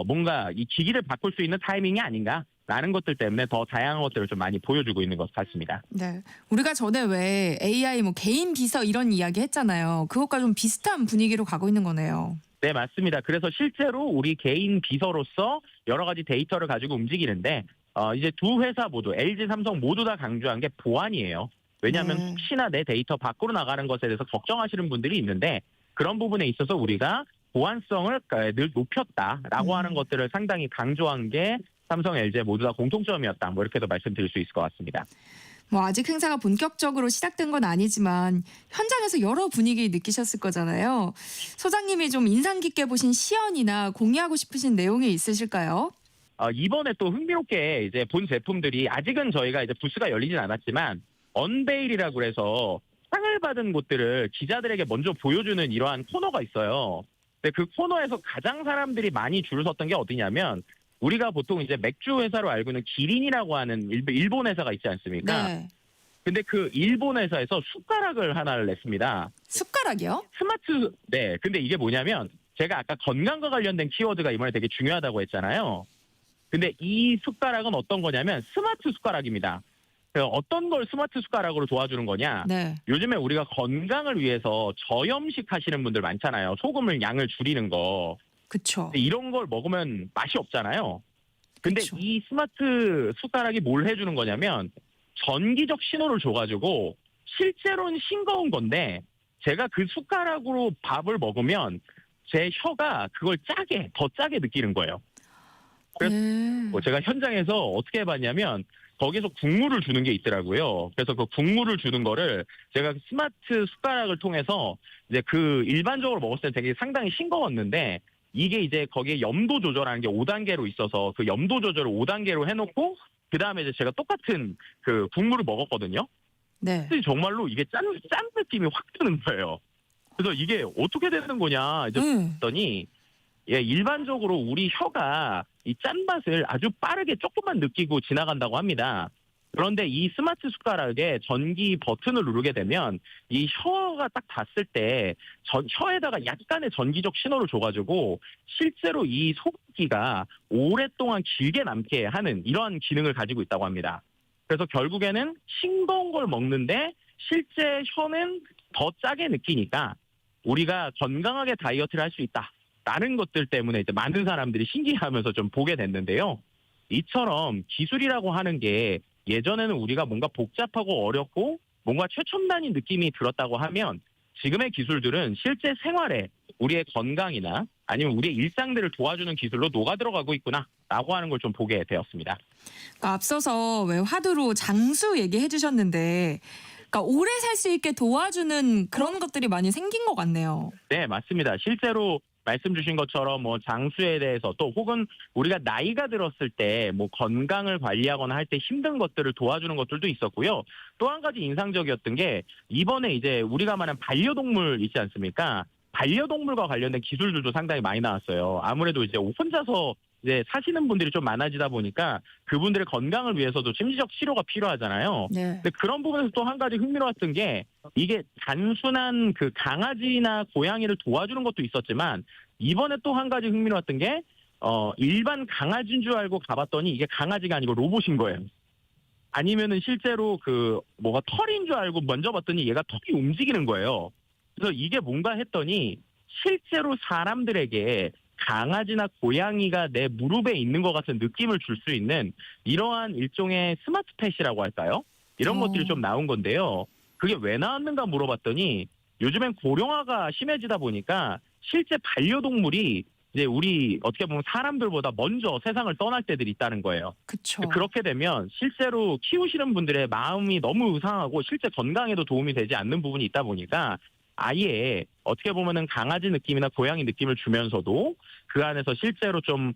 뭔가 이 기기를 바꿀 수 있는 타이밍이 아닌가라는 것들 때문에 더 다양한 것들을 좀 많이 보여주고 있는 것 같습니다. 네. 우리가 전에 왜 AI 뭐 개인 비서 이런 이야기 했잖아요. 그것과 좀 비슷한 분위기로 가고 있는 거네요. 네, 맞습니다. 그래서 실제로 우리 개인 비서로서 여러 가지 데이터를 가지고 움직이는데 이제 두 회사 모두 LG, 삼성 모두 다 강조한 게 보안이에요. 왜냐하면 네. 혹시나 내 데이터 밖으로 나가는 것에 대해서 걱정하시는 분들이 있는데 그런 부분에 있어서 우리가 보안성을 늘 높였다라고 하는 것들을 상당히 강조한 게 삼성, LG 모두 다 공통점이었다. 뭐 이렇게도 말씀드릴 수 있을 것 같습니다. 뭐 아직 행사가 본격적으로 시작된 건 아니지만 현장에서 여러 분위기 느끼셨을 거잖아요. 소장님이 좀 인상 깊게 보신 시연이나 공유하고 싶으신 내용이 있으실까요? 이번에 또 흥미롭게 이제 본 제품들이 아직은 저희가 이제 부스가 열리진 않았지만 언베일이라고 해서 상을 받은 곳들을 기자들에게 먼저 보여주는 이러한 코너가 있어요. 근데 그 코너에서 가장 사람들이 많이 줄을 섰던 게 어디냐면 우리가 보통 이제 맥주 회사로 알고 있는 기린이라고 하는 일본 회사가 있지 않습니까? 네. 근데 그 일본 회사에서 숟가락을 하나를 냈습니다. 숟가락이요? 네. 근데 이게 뭐냐면 제가 아까 건강과 관련된 키워드가 이번에 되게 중요하다고 했잖아요. 근데 이 숟가락은 어떤 거냐면 스마트 숟가락입니다. 어떤 걸 스마트 숟가락으로 도와주는 거냐? 네. 요즘에 우리가 건강을 위해서 저염식 하시는 분들 많잖아요. 소금을 양을 줄이는 거. 그쵸. 근데 이런 걸 먹으면 맛이 없잖아요. 근데 그쵸. 이 스마트 숟가락이 뭘 해주는 거냐면 전기적 신호를 줘가지고 실제로는 싱거운 건데 제가 그 숟가락으로 밥을 먹으면 제 혀가 그걸 더 짜게 느끼는 거예요. 그래서 네. 제가 현장에서 어떻게 해봤냐면 거기서 국물을 주는 게 있더라고요. 그래서 그 국물을 주는 거를 제가 스마트 숟가락을 통해서 이제 그 일반적으로 먹었을 때 되게 상당히 싱거웠는데 이게 이제 거기에 염도 조절하는 게 5단계로 있어서 그 염도 조절을 5단계로 해놓고 그 다음에 이제 제가 똑같은 그 국물을 먹었거든요. 네. 근데 정말로 이게 짠 느낌이 확 드는 거예요. 그래서 이게 어떻게 되는 거냐 이제 봤더니 일반적으로 우리 혀가 이 짠맛을 아주 빠르게 조금만 느끼고 지나간다고 합니다. 그런데 이 스마트 숟가락에 전기 버튼을 누르게 되면 이 혀가 딱 닿았을 때 혀에다가 약간의 전기적 신호를 줘가지고 실제로 이 소금기가 오랫동안 길게 남게 하는 이러한 기능을 가지고 있다고 합니다. 그래서 결국에는 싱거운 걸 먹는데 실제 혀는 더 짜게 느끼니까 우리가 건강하게 다이어트를 할 수 있다라는 것들 때문에 이제 많은 사람들이 신기해하면서 좀 보게 됐는데요. 이처럼 기술이라고 하는 게 예전에는 우리가 뭔가 복잡하고 어렵고 뭔가 최첨단인 느낌이 들었다고 하면 지금의 기술들은 실제 생활에 우리의 건강이나 아니면 우리의 일상들을 도와주는 기술로 녹아들어가고 있구나라고 하는 걸 좀 보게 되었습니다. 그러니까 앞서서 왜 화두로 장수 얘기해 주셨는데 그러니까 오래 살 수 있게 도와주는 그런 것들이 많이 생긴 것 같네요. 네, 맞습니다. 실제로 말씀 주신 것처럼 뭐 장수에 대해서 또 혹은 우리가 나이가 들었을 때 뭐 건강을 관리하거나 할 때 힘든 것들을 도와주는 것들도 있었고요. 또 한 가지 인상적이었던 게 이번에 이제 우리가 말한 반려동물 있지 않습니까? 반려동물과 관련된 기술들도 상당히 많이 나왔어요. 아무래도 이제 혼자서 이제 사시는 분들이 좀 많아지다 보니까 그분들의 건강을 위해서도 심리적 치료가 필요하잖아요. 네. 근데 그런 부분에서 또 한 가지 흥미로웠던 게 이게 단순한 그 강아지나 고양이를 도와주는 것도 있었지만 이번에 또 한 가지 흥미로웠던 게 일반 강아지인 줄 알고 가봤더니 이게 강아지가 아니고 로봇인 거예요. 아니면은 실제로 그 뭐가 털인 줄 알고 만져봤더니 얘가 털이 움직이는 거예요. 그래서 이게 뭔가 했더니 실제로 사람들에게 강아지나 고양이가 내 무릎에 있는 것 같은 느낌을 줄 수 있는 이러한 일종의 스마트 펫이라고 할까요? 이런 것들이 좀 나온 건데요. 그게 왜 나왔는가 물어봤더니 요즘엔 고령화가 심해지다 보니까 실제 반려동물이 이제 우리 어떻게 보면 사람들보다 먼저 세상을 떠날 때들이 있다는 거예요. 그렇죠. 그렇게 되면 실제로 키우시는 분들의 마음이 너무 상하고 실제 건강에도 도움이 되지 않는 부분이 있다 보니까 아예 어떻게 보면은 강아지 느낌이나 고양이 느낌을 주면서도 그 안에서 실제로 좀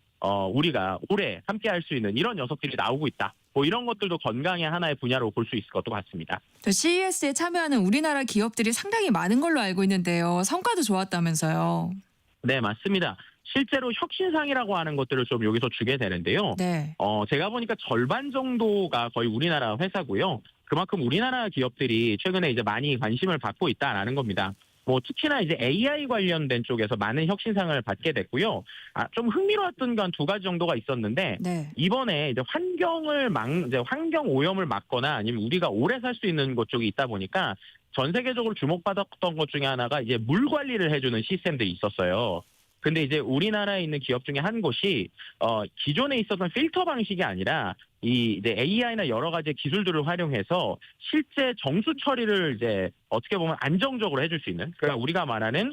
우리가 오래 함께 할 수 있는 이런 녀석들이 나오고 있다. 뭐 이런 것들도 건강의 하나의 분야로 볼 수 있을 것도 같습니다. 또 CES에 참여하는 우리나라 기업들이 상당히 많은 걸로 알고 있는데요. 성과도 좋았다면서요. 네, 맞습니다. 실제로 혁신상이라고 하는 것들을 좀 여기서 주게 되는데요. 네. 제가 보니까 절반 정도가 거의 우리나라 회사고요. 그만큼 우리나라 기업들이 최근에 이제 많이 관심을 받고 있다라는 겁니다. 뭐 특히나 이제 AI 관련된 쪽에서 많은 혁신상을 받게 됐고요. 좀 흥미로웠던 건 두 가지 정도가 있었는데 네. 이번에 이제 환경 오염을 막거나 아니면 우리가 오래 살 수 있는 것 쪽이 있다 보니까 전 세계적으로 주목받았던 것 중에 하나가 이제 물 관리를 해주는 시스템들이 있었어요. 근데 이제 우리나라에 있는 기업 중에 한 곳이 기존에 있었던 필터 방식이 아니라 이 이제 AI나 여러 가지 기술들을 활용해서 실제 정수 처리를 이제 어떻게 보면 안정적으로 해줄 수 있는, 그러니까 우리가 말하는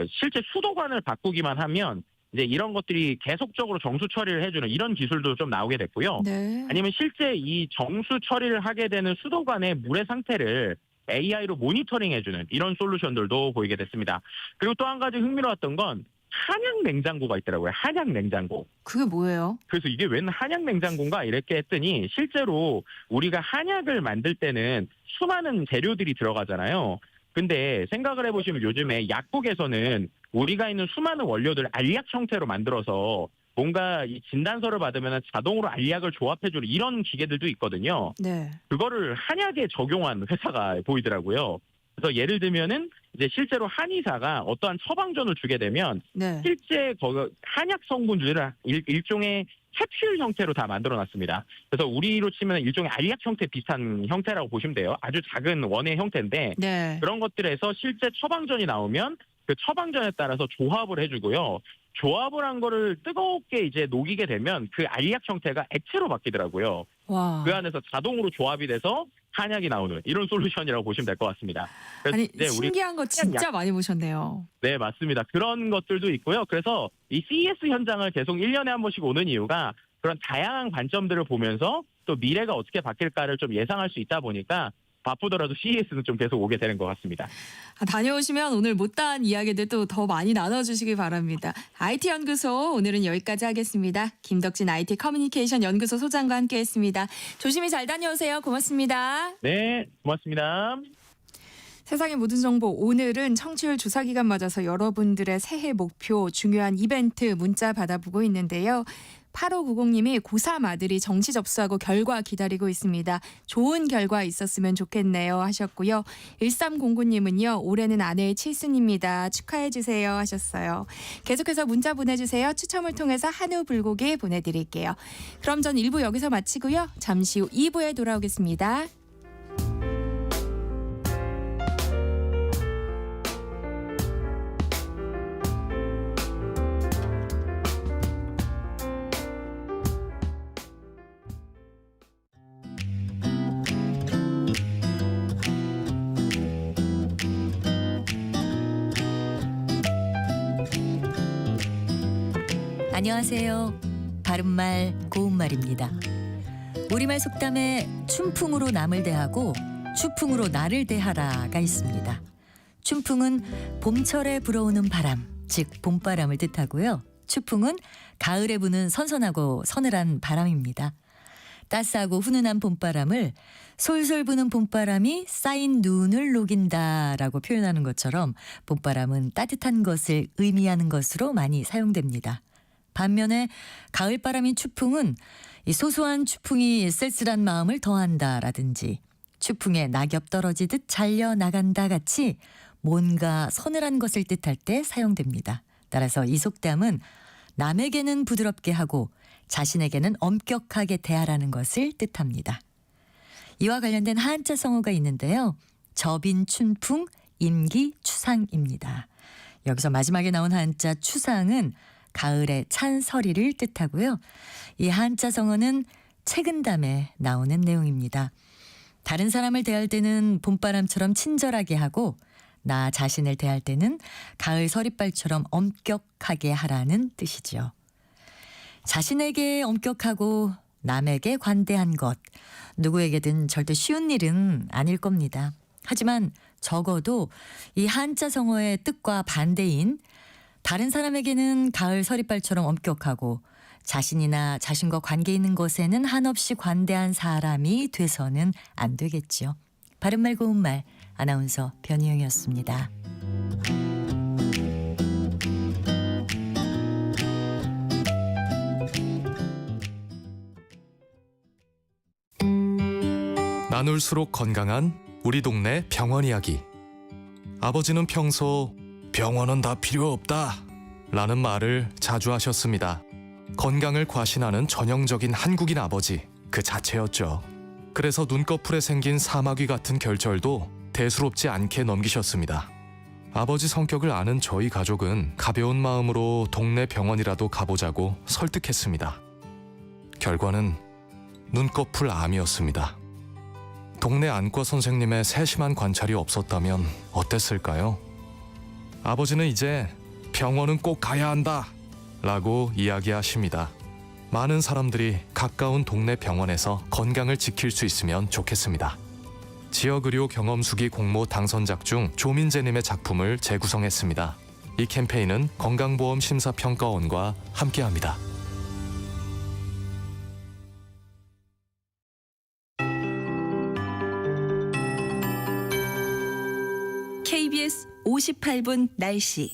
실제 수도관을 바꾸기만 하면 이제 이런 것들이 계속적으로 정수 처리를 해주는 이런 기술도 좀 나오게 됐고요. 네. 아니면 실제 이 정수 처리를 하게 되는 수도관의 물의 상태를 AI로 모니터링해주는 이런 솔루션들도 보이게 됐습니다. 그리고 또 한 가지 흥미로웠던 건 한약 냉장고가 있더라고요. 한약 냉장고. 그게 뭐예요? 그래서 이게 웬 한약 냉장고인가 이렇게 했더니 실제로 우리가 한약을 만들 때는 수많은 재료들이 들어가잖아요. 근데 생각을 해보시면 요즘에 약국에서는 우리가 있는 수많은 원료들을 알약 형태로 만들어서 뭔가 이 진단서를 받으면 자동으로 알약을 조합해주는 이런 기계들도 있거든요. 네. 그거를 한약에 적용한 회사가 보이더라고요. 그래서 예를 들면은 이제 실제로 한의사가 어떠한 처방전을 주게 되면 네. 실제 한약 성분들을 일종의 캡슐 형태로 다 만들어놨습니다. 그래서 우리로 치면 일종의 알약 형태 비슷한 형태라고 보시면 돼요. 아주 작은 원의 형태인데 네. 그런 것들에서 실제 처방전이 나오면 그 처방전에 따라서 조합을 해주고요. 조합을 한 거를 뜨겁게 이제 녹이게 되면 그 알약 형태가 액체로 바뀌더라고요. 와. 그 안에서 자동으로 조합이 돼서 한약이 나오는 이런 솔루션이라고 보시면 될 것 같습니다. 그래서 아니 이제 우리 신기한 거 진짜 많이 보셨네요. 네, 맞습니다. 그런 것들도 있고요. 그래서 이 CES 현장을 계속 1년에 한 번씩 오는 이유가 그런 다양한 관점들을 보면서 또 미래가 어떻게 바뀔까를 좀 예상할 수 있다 보니까 바쁘더라도 CES는 좀 계속 오게 되는 것 같습니다. 다녀오시면 오늘 못다한 이야기들도 더 많이 나눠주시기 바랍니다. IT 연구소 오늘은 여기까지 하겠습니다. 김덕진 IT 커뮤니케이션 연구소 소장과 함께했습니다. 조심히 잘 다녀오세요. 고맙습니다. 네, 고맙습니다. 세상의 모든 정보 오늘은 청취율 조사 기간 맞아서 여러분들의 새해 목표 중요한 이벤트 문자 받아보고 있는데요. 8590님이 고3 아들이 정시 접수하고 결과 기다리고 있습니다. 좋은 결과 있었으면 좋겠네요 하셨고요. 1309님은요. 올해는 아내의 칠순입니다. 축하해 주세요 하셨어요. 계속해서 문자 보내주세요. 추첨을 통해서 한우 불고기 보내드릴게요. 그럼 전 1부 여기서 마치고요. 잠시 후 2부에 돌아오겠습니다. 안녕하세요. 바른말 고운말입니다. 우리말 속담에 춘풍으로 남을 대하고 추풍으로 나를 대하라가 있습니다. 춘풍은 봄철에 불어오는 바람, 즉 봄바람을 뜻하고요. 추풍은 가을에 부는 선선하고 서늘한 바람입니다. 따스하고 훈훈한 봄바람을 솔솔 부는 봄바람이 쌓인 눈을 녹인다라고 표현하는 것처럼 봄바람은 따뜻한 것을 의미하는 것으로 많이 사용됩니다. 반면에 가을바람인 추풍은 이 소소한 추풍이 쓸쓸한 마음을 더한다라든지 추풍에 낙엽 떨어지듯 잘려나간다 같이 뭔가 서늘한 것을 뜻할 때 사용됩니다. 따라서 이 속담은 남에게는 부드럽게 하고 자신에게는 엄격하게 대하라는 것을 뜻합니다. 이와 관련된 한자 성어가 있는데요. 접인 춘풍, 임기 추상입니다. 여기서 마지막에 나온 한자 추상은 가을의 찬 서리를 뜻하고요. 이 한자 성어는 책은담에 나오는 내용입니다. 다른 사람을 대할 때는 봄바람처럼 친절하게 하고 나 자신을 대할 때는 가을 서리발처럼 엄격하게 하라는 뜻이죠. 자신에게 엄격하고 남에게 관대한 것, 누구에게든 절대 쉬운 일은 아닐 겁니다. 하지만 적어도 이 한자 성어의 뜻과 반대인 다른 사람에게는 가을 서리발처럼 엄격하고 자신이나 자신과 관계 있는 것에는 한없이 관대한 사람이 돼서는 안 되겠죠. 바른말 고운말 아나운서 변희영이었습니다. 나눌수록 건강한 우리 동네 병원 이야기. 아버지는 평소 병원은 다 필요 없다 라는 말을 자주 하셨습니다. 건강을 과신하는 전형적인 한국인 아버지 그 자체였죠. 그래서 눈꺼풀에 생긴 사마귀 같은 결절도 대수롭지 않게 넘기셨습니다. 아버지 성격을 아는 저희 가족은 가벼운 마음으로 동네 병원이라도 가보자고 설득했습니다. 결과는 눈꺼풀 암이었습니다. 동네 안과 선생님의 세심한 관찰이 없었다면 어땠을까요? 아버지는 이제 병원은 꼭 가야 한다 라고 이야기하십니다. 많은 사람들이 가까운 동네 병원에서 건강을 지킬 수 있으면 좋겠습니다. 지역의료 경험수기 공모 당선작 중 조민재님의 작품을 재구성했습니다. 이 캠페인은 건강보험심사평가원과 함께합니다. KBS 58분 날씨.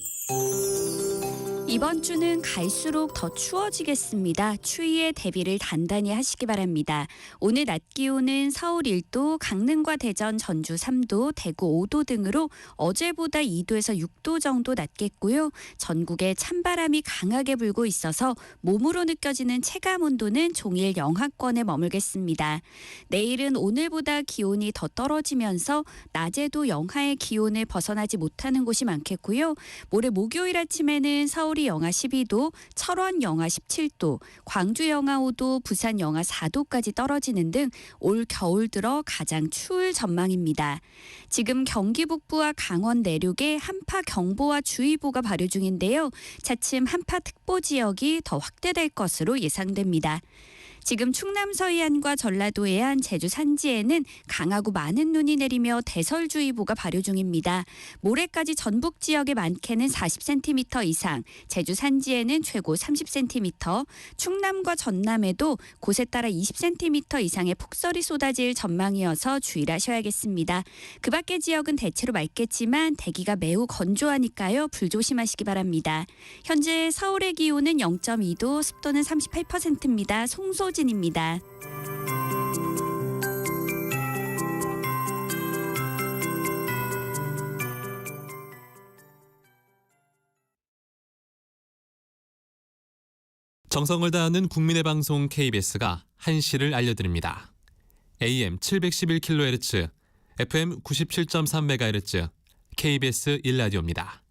이번 주는 갈수록 더 추워지겠습니다. 추위에 대비를 단단히 하시기 바랍니다. 오늘 낮 기온은 서울 1도, 강릉과 대전, 전주 3도, 대구 5도 등으로 어제보다 2도에서 6도 정도 낮겠고요. 전국에 찬바람이 강하게 불고 있어서 몸으로 느껴지는 체감 온도는 종일 영하권에 머물겠습니다. 내일은 오늘보다 기온이 더 떨어지면서 낮에도 영하의 기온을 벗어나지 못하는 곳이 많겠고요. 모레 목요일 아침에는 서울이 영하 12도, 철원 영하 17도, 광주 영하 5도, 부산 영하 4도까지 떨어지는 등 올 겨울 들어 가장 추울 전망입니다. 지금 경기 북부와 강원 내륙에 한파 경보와 주의보가 발효 중인데요. 차츰 한파 특보 지역이 더 확대될 것으로 예상됩니다. 지금 충남 서해안과 전라도 해안, 제주 산지에는 강하고 많은 눈이 내리며 대설주의보가 발효 중입니다. 모레까지 전북 지역에 많게는 40cm 이상, 제주 산지에는 최고 30cm, 충남과 전남에도 곳에 따라 20cm 이상의 폭설이 쏟아질 전망이어서 주의를 하셔야겠습니다. 그 밖의 지역은 대체로 맑겠지만 대기가 매우 건조하니까요. 불조심하시기 바랍니다. 현재 서울의 기온은 0.2도, 습도는 38%입니다. 송소진입니다. 정성을 다하는 국민의 방송 KBS가 한시를 알려드립니다. AM 711kHz, FM 97.3MHz, KBS 1라디오입니다.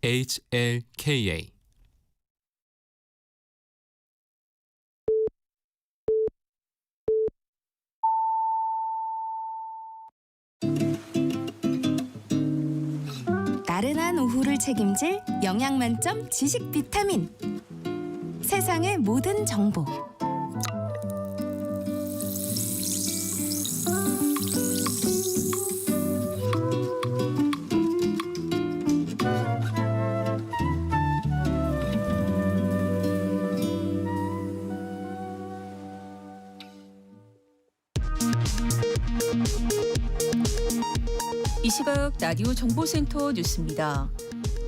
HLKA. 나른한 오후를 책임질 영양 만점 지식 비타민. 세상의 모든 정보. 이 시각 라디오 정보센터 뉴스입니다.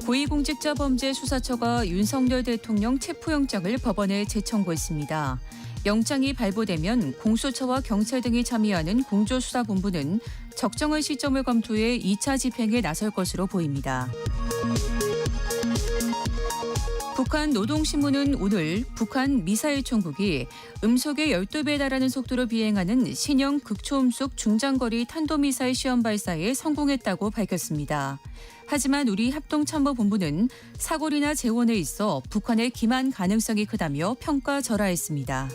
고위공직자범죄수사처가 윤석열 대통령 체포영장을 법원에 재청구했습니다. 영장이 발부되면 공수처와 경찰 등이 참여하는 공조수사본부는 적정한 시점을 검토해 2차 집행에 나설 것으로 보입니다. 북한 노동신문은 오늘 북한 미사일 총국이 음속의 12배에 달하는 속도로 비행하는 신형 극초음속 중장거리 탄도미사일 시험 발사에 성공했다고 밝혔습니다. 하지만 우리 합동참모본부는 사고리나 재원에 있어 북한의 기만 가능성이 크다며 평가절하했습니다.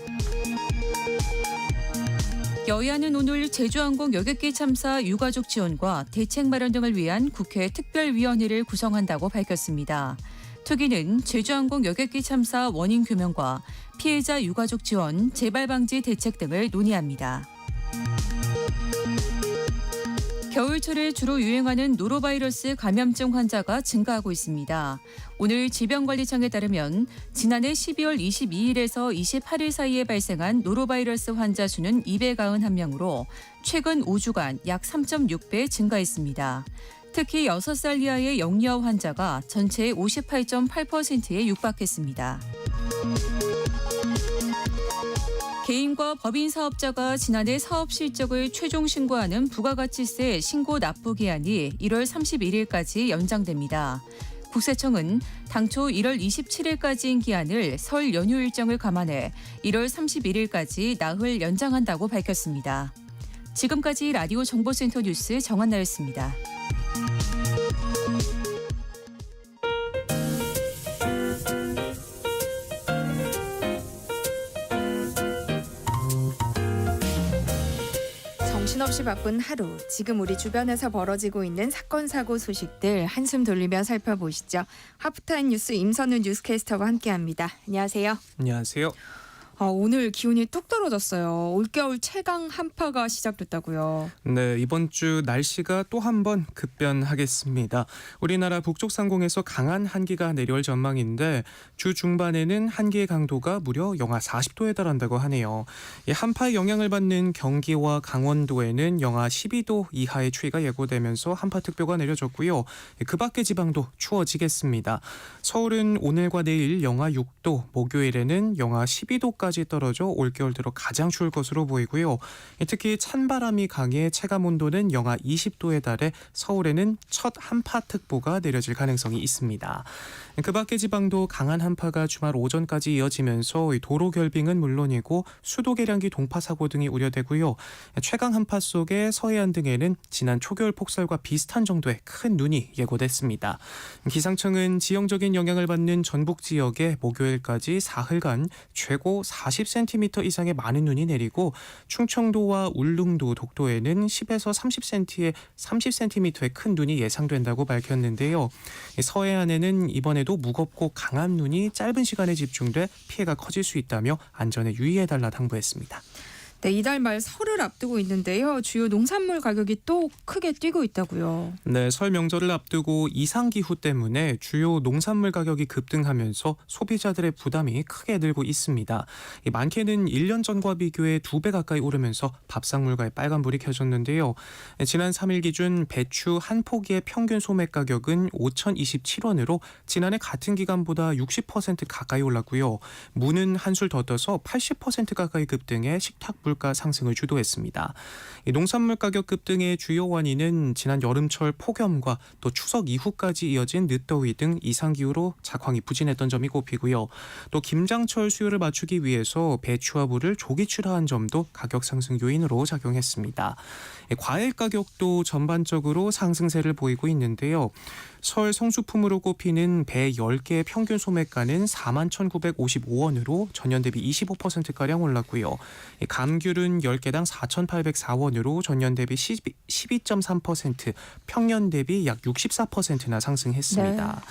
여야는 오늘 제주항공 여객기 참사 유가족 지원과 대책 마련 등을 위한 국회 특별위원회를 구성한다고 밝혔습니다. 특위는 제주항공 여객기 참사 원인 규명과 피해자 유가족 지원, 재발 방지 대책 등을 논의합니다. 겨울철에 주로 유행하는 노로바이러스 감염증 환자가 증가하고 있습니다. 오늘 질병관리청에 따르면 지난해 12월 22일에서 28일 사이에 발생한 노로바이러스 환자 수는 291명으로 최근 5주간 약 3.6배 증가했습니다. 특히 6살 이하의 영유아 환자가 전체의 58.8%에 육박했습니다. 개인과 법인 사업자가 지난해 사업 실적을 최종 신고하는 부가가치세 신고 납부 기한이 1월 31일까지 연장됩니다. 국세청은 당초 1월 27일까지인 기한을 설 연휴 일정을 감안해 1월 31일까지 나흘 연장한다고 밝혔습니다. 지금까지 라디오 정보센터 뉴스 정한나였습니다. 정신없이 바쁜 하루, 지금 우리 주변에서 벌어지고 있는 사건, 사고 소식들 한숨 돌리며 살펴보시죠. 하프타임 뉴스 임선우 뉴스캐스터와 함께합니다. 안녕하세요. 안녕하세요. 오늘 기온이 뚝 떨어졌어요. 올겨울 최강 한파가 시작됐다고요. 네, 이번 주 날씨가 또 한 번 급변하겠습니다. 우리나라 북쪽 상공에서 강한 한기가 내려올 전망인데 주 중반에는 한기의 강도가 무려 영하 40도에 달한다고 하네요. 이 한파의 영향을 받는 경기와 강원도에는 영하 12도 이하의 추위가 예고되면서 한파특보가 내려졌고요. 그 밖의 지방도 추워지겠습니다. 서울은 오늘과 내일 영하 6도, 목요일에는 영하 12도까지 떨어져 올겨울 들어 가장 추울 것으로 보이고요. 특히 찬바람이 강해 체감온도는 영하 20도에 달해 서울에는 첫 한파특보가 내려질 가능성이 있습니다. 그 밖의 지방도 강한 한파가 주말 오전까지 이어지면서 도로 결빙은 물론이고 수도 계량기 동파 사고 등이 우려되고요. 최강 한파 속에 서해안 등에는 지난 초겨울 폭설과 비슷한 정도의 큰 눈이 예고됐습니다. 기상청은 지형적인 영향을 받는 전북 지역에 목요일까지 사흘간 최고 40cm 이상의 많은 눈이 내리고 충청도와 울릉도, 독도에는 10에서 30cm의 큰 눈이 예상된다고 밝혔는데요. 서해안에는 이번에도 무겁고 강한 눈이 짧은 시간에 집중돼 피해가 커질 수 있다며 안전에 유의해달라 당부했습니다. 네, 이달 말 설을 앞두고 있는데요. 주요 농산물 가격이 또 크게 뛰고 있다고요. 네, 설 명절을 앞두고 이상기후 때문에 주요 농산물 가격이 급등하면서 소비자들의 부담이 크게 늘고 있습니다. 많게는 1년 전과 비교해 2배 가까이 오르면서 밥상물가에 빨간불이 켜졌는데요. 지난 3일 기준 배추 한 포기의 평균 소매 가격은 5,027원으로 지난해 같은 기간보다 60% 가까이 올랐고요. 무는 한술 더 떠서 80% 가까이 급등해 식탁 물가 상승을 주도했습니다. 농산물 가격 급등의 주요 원인은 지난 여름철 폭염과 또 추석 이후까지 이어진 늦더위 등 이상기후로 작황이 부진했던 점이 꼽히고요. 또 김장철 수요를 맞추기 위해서 배추와 무를 조기 출하한 점도 가격 상승 요인으로 작용했습니다. 과일 가격도 전반적으로 상승세를 보이고 있는데요. 설 성수품으로 꼽히는 배 10개의 평균 소매가는 41,955원으로 전년 대비 25%가량 올랐고요. 감귤은 10개당 4,804원으로 전년 대비 12.3%, 평년 대비 약 64%나 상승했습니다.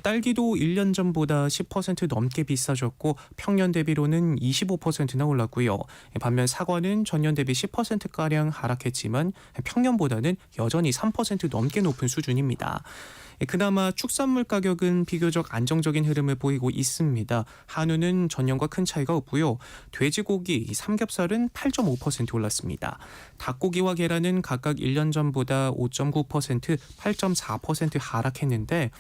딸기도 1년 전보다 10% 넘게 비싸졌고 평년 대비로는 25%나 올랐고요. 반면 사과는 전년 대비 10%가량 하락했지만 평년보다는 여전히 3% 넘게 높은 수준입니다. 그나마 축산물 가격은 비교적 안정적인 흐름을 보이고 있습니다. 한우는 전년과 큰 차이가 없고요. 돼지고기, 삼겹살은 8.5% 올랐습니다. 닭고기와 계란은 각각 1년 전보다 5.9%, 8.4% 하락했는데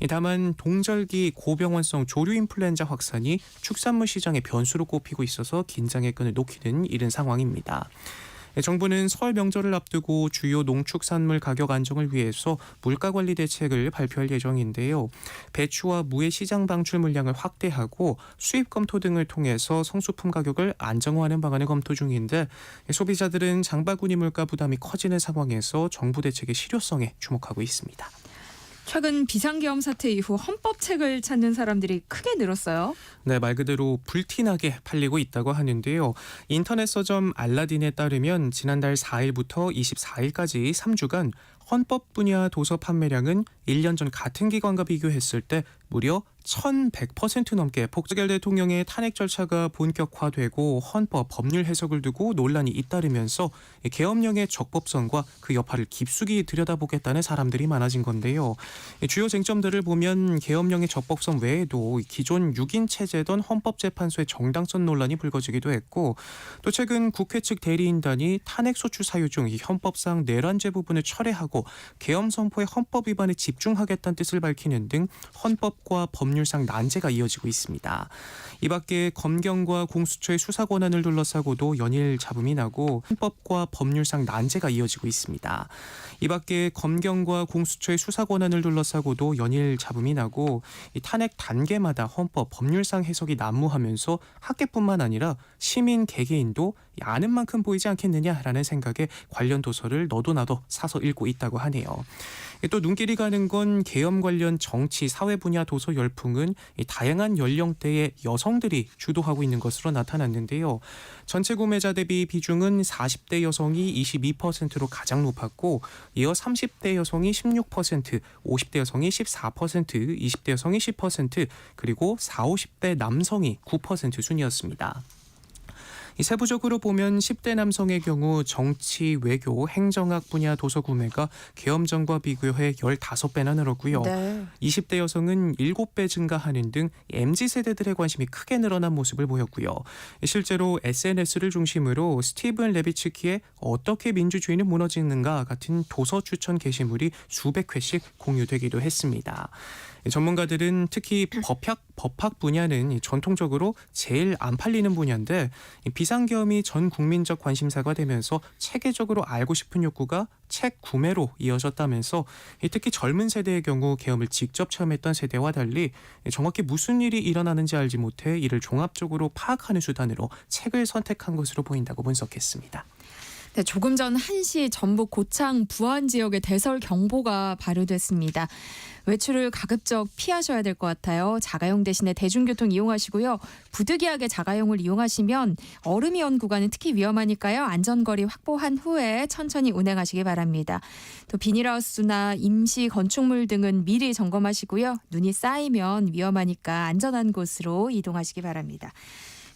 다만 동절기 고병원성 조류 인플루엔자 확산이 축산물 시장의 변수로 꼽히고 있어서 긴장의 끈을 놓기는 이른 상황입니다. 정부는 설 명절을 앞두고 주요 농축산물 가격 안정을 위해서 물가관리 대책을 발표할 예정인데요. 배추와 무의 시장 방출 물량을 확대하고 수입 검토 등을 통해서 성수품 가격을 안정화하는 방안을 검토 중인데 소비자들은 장바구니 물가 부담이 커지는 상황에서 정부 대책의 실효성에 주목하고 있습니다. 최근 비상계엄 사태 이후 헌법책을 찾는 사람들이 크게 늘었어요. 네, 말 그대로 불티나게 팔리고 있다고 하는데요. 인터넷 서점 알라딘에 따르면 지난달 4일부터 24일까지 3주간 헌법 분야 도서 판매량은 1년 전 같은 기간과 비교했을 때 무려 1,100% 넘게 박정희 대통령의 탄핵 절차가 본격화되고 헌법 법률 해석을 두고 논란이 잇따르면서 계엄령의 적법성과 그 여파를 깊숙이 들여다보겠다는 사람들이 많아진 건데요. 주요 쟁점들을 보면 계엄령의 적법성 외에도 기존 6인 체제던 헌법재판소의 정당성 논란이 불거지기도 했고 또 최근 국회 측 대리인단이 탄핵 소추 사유 중 헌법상 내란죄 부분을 철회하고 계엄 선포의 헌법 위반에 집중하겠다는 뜻을 밝히는 등 헌법과 법률상 난제가 이어지고 있습니다. 이 밖에 검경과 공수처의 수사 권한을 둘러싸고도 연일 잡음이 나고 헌법과 법률상 난제가 이어지고 있습니다. 이 밖에 검경과 공수처의 수사 권한을 둘러싸고도 연일 잡음이 나고 이 탄핵 단계마다 헌법 법률상 해석이 난무하면서 학계뿐만 아니라 시민 개개인도 아는 만큼 보이지 않겠느냐라는 생각에 관련 도서를 너도 나도 사서 읽고 있다고 하네요. 또 눈길이 가는 건 계엄 관련 정치, 사회 분야 도서 열풍은 다양한 연령대의 여성들이 주도하고 있는 것으로 나타났는데요. 전체 구매자 대비 비중은 40대 여성이 22%로 가장 높았고 이어 30대 여성이 16%, 50대 여성이 14%, 20대 여성이 10%, 그리고 40, 50대 남성이 9% 순이었습니다. 세부적으로 보면 10대 남성의 경우 정치, 외교, 행정학 분야 도서 구매가 계엄 전과 비교해 15배나 늘었고요. 네. 20대 여성은 7배 증가하는 등 MZ세대들의 관심이 크게 늘어난 모습을 보였고요. 실제로 SNS를 중심으로 스티븐 레비츠키의 어떻게 민주주의는 무너지는가 같은 도서 추천 게시물이 수백 회씩 공유되기도 했습니다. 전문가들은 특히 법학 분야는 전통적으로 제일 안 팔리는 분야인데 비상계엄이 전 국민적 관심사가 되면서 체계적으로 알고 싶은 욕구가 책 구매로 이어졌다면서 특히 젊은 세대의 경우 계엄을 직접 체험했던 세대와 달리 정확히 무슨 일이 일어나는지 알지 못해 이를 종합적으로 파악하는 수단으로 책을 선택한 것으로 보인다고 분석했습니다. 네, 조금 전 1시 전북 고창 부안 지역에 대설 경보가 발효됐습니다. 외출을 가급적 피하셔야 될 것 같아요. 자가용 대신에 대중교통 이용하시고요. 부득이하게 자가용을 이용하시면 얼음이 온 구간은 특히 위험하니까요. 안전거리 확보한 후에 천천히 운행하시기 바랍니다. 또 비닐하우스나 임시 건축물 등은 미리 점검하시고요. 눈이 쌓이면 위험하니까 안전한 곳으로 이동하시기 바랍니다.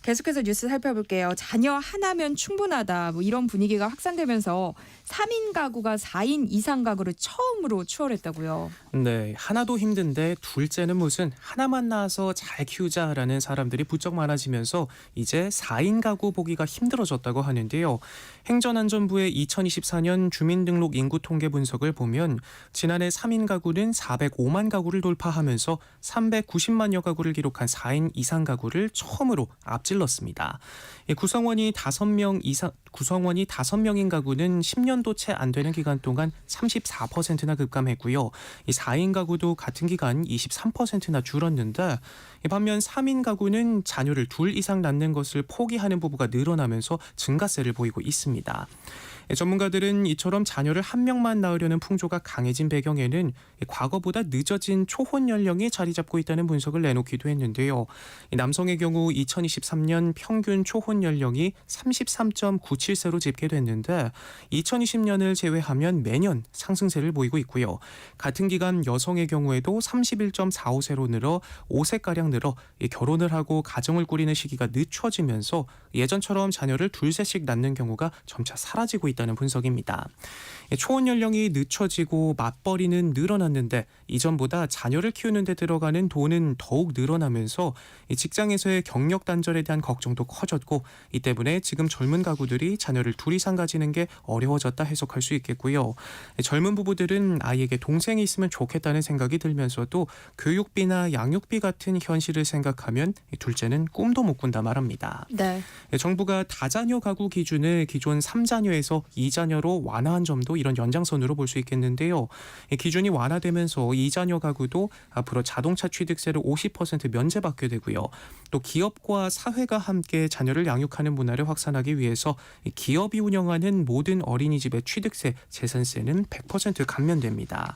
계속해서 뉴스 살펴볼게요. 자녀 하나면 충분하다. 이런 분위기가 확산되면서 3인 가구가 4인 이상 가구를 처음으로 추월했다고요. 네, 하나도 힘든데 둘째는 무슨 하나만 낳아서 잘 키우자라는 사람들이 부쩍 많아지면서 이제 4인 가구 보기가 힘들어졌다고 하는데요. 행정안전부의 2024년 주민등록 인구 통계 분석을 보면 지난해 3인 가구는 405만 가구를 돌파하면서 390만여 가구를 기록한 4인 이상 가구를 처음으로 앞질렀습니다. 구성원이 5명인 가구는 10년도 채 안 되는 기간 동안 34%나 급감했고요. 4인 가구도 같은 기간 23%나 줄었는데 반면 3인 가구는 자녀를 2 이상 낳는 것을 포기하는 부부가 늘어나면서 증가세를 보이고 있습니다. 전문가들은 이처럼 자녀를 1명만 낳으려는 풍조가 강해진 배경에는 과거보다 늦어진 초혼 연령이 자리 잡고 있다는 분석을 내놓기도 했는데요. 남성의 경우 2023년 평균 초혼 연령이 33.97세로 집계됐는데 2020년을 제외하면 매년 상승세를 보이고 있고요. 같은 기간 여성의 경우에도 31.45세로 늘어 5세가량 늘어 결혼을 하고 가정을 꾸리는 시기가 늦춰지면서 예전처럼 자녀를 2셋씩 낳는 경우가 점차 사라지고 있다는 분석입니다. 초혼 연령이 늦춰지고 맞벌이는 늘어났는데 이전보다 자녀를 키우는 데 들어가는 돈은 더욱 늘어나면서 직장에서의 경력 단절에 대한 걱정도 커졌고 이 때문에 지금 젊은 가구들이 자녀를 2 이상 가지는 게 어려워졌다 해석할 수 있겠고요. 젊은 부부들은 아이에게 동생이 있으면 좋겠다는 생각이 들면서도 교육비나 양육비 같은 현실을 생각하면 둘째는 꿈도 못 꾼다 말합니다. 네. 정부가 다자녀 가구 기준을 기존 3자녀에서 2자녀로 완화한 점도 이런 연장선으로 볼 수 있겠는데요. 기준이 완화되면서 2자녀 가구도 앞으로 자동차 취득세를 50% 면제받게 되고요. 또 기업과 사회가 함께 자녀를 양육하는 문화를 확산하기 위해서 기업이 운영하는 모든 어린이집의 취득세, 재산세는 100% 감면됩니다.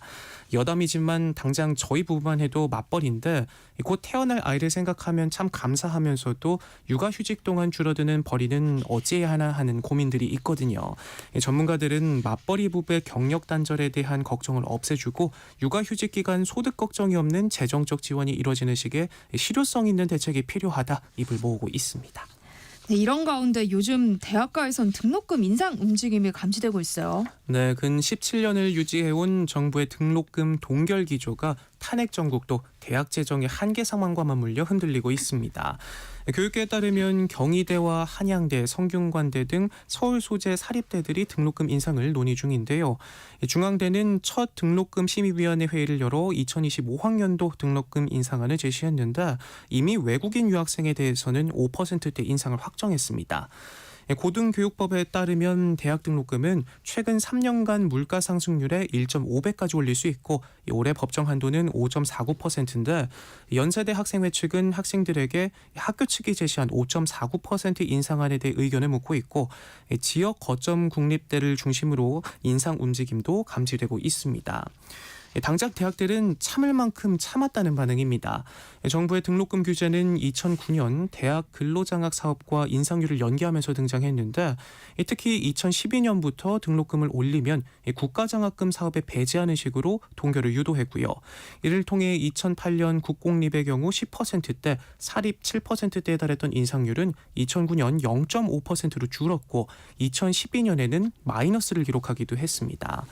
여담이지만 당장 저희 부부만 해도 맞벌이인데 곧 태어날 아이를 생각하면 참 감사하면서도 육아휴직 동안 줄어드는 벌이는 어찌해야 하나 하는 고민들이 있거든요. 전문가들은 맞벌이 부부의 경력 단절에 대한 걱정을 없애주고 육아휴직 기간 소득 걱정이 없는 재정적 지원이 이루어지는 식의 실효성 있는 대책이 필요하다 입을 모으고 있습니다. 네, 이런 가운데 요즘 대학가에선 등록금 인상 움직임이 감지되고 있어요. 네, 근 17년을 유지해온 정부의 등록금 동결 기조가 탄핵 정국도 대학 재정의 한계 상황과 맞물려 흔들리고 있습니다. 교육계에 따르면 경희대와 한양대, 성균관대 등 서울 소재 사립대들이 등록금 인상을 논의 중인데요. 중앙대는 첫 등록금 심의위원회 회의를 열어 2025학년도 등록금 인상안을 제시했는데 이미 외국인 유학생에 대해서는 5%대 인상을 확정했습니다. 고등교육법에 따르면 대학 등록금은 최근 3년간 물가 상승률에 1.5배까지 올릴 수 있고 올해 법정 한도는 5.49%인데 연세대 학생회 측은 학생들에게 학교 측이 제시한 5.49% 인상안에 대해 의견을 묻고 있고 지역 거점 국립대를 중심으로 인상 움직임도 감지되고 있습니다. 당장 대학들은 참을 만큼 참았다는 반응입니다. 정부의 등록금 규제는 2009년 대학 근로장학 사업과 인상률을 연계하면서 등장했는데 특히 2012년부터 등록금을 올리면 국가장학금 사업에 배제하는 식으로 동결을 유도했고요. 이를 통해 2008년 국공립의 경우 10%대, 사립 7%대에 달했던 인상률은 2009년 0.5%로 줄었고 2012년에는 마이너스를 기록하기도 했습니다.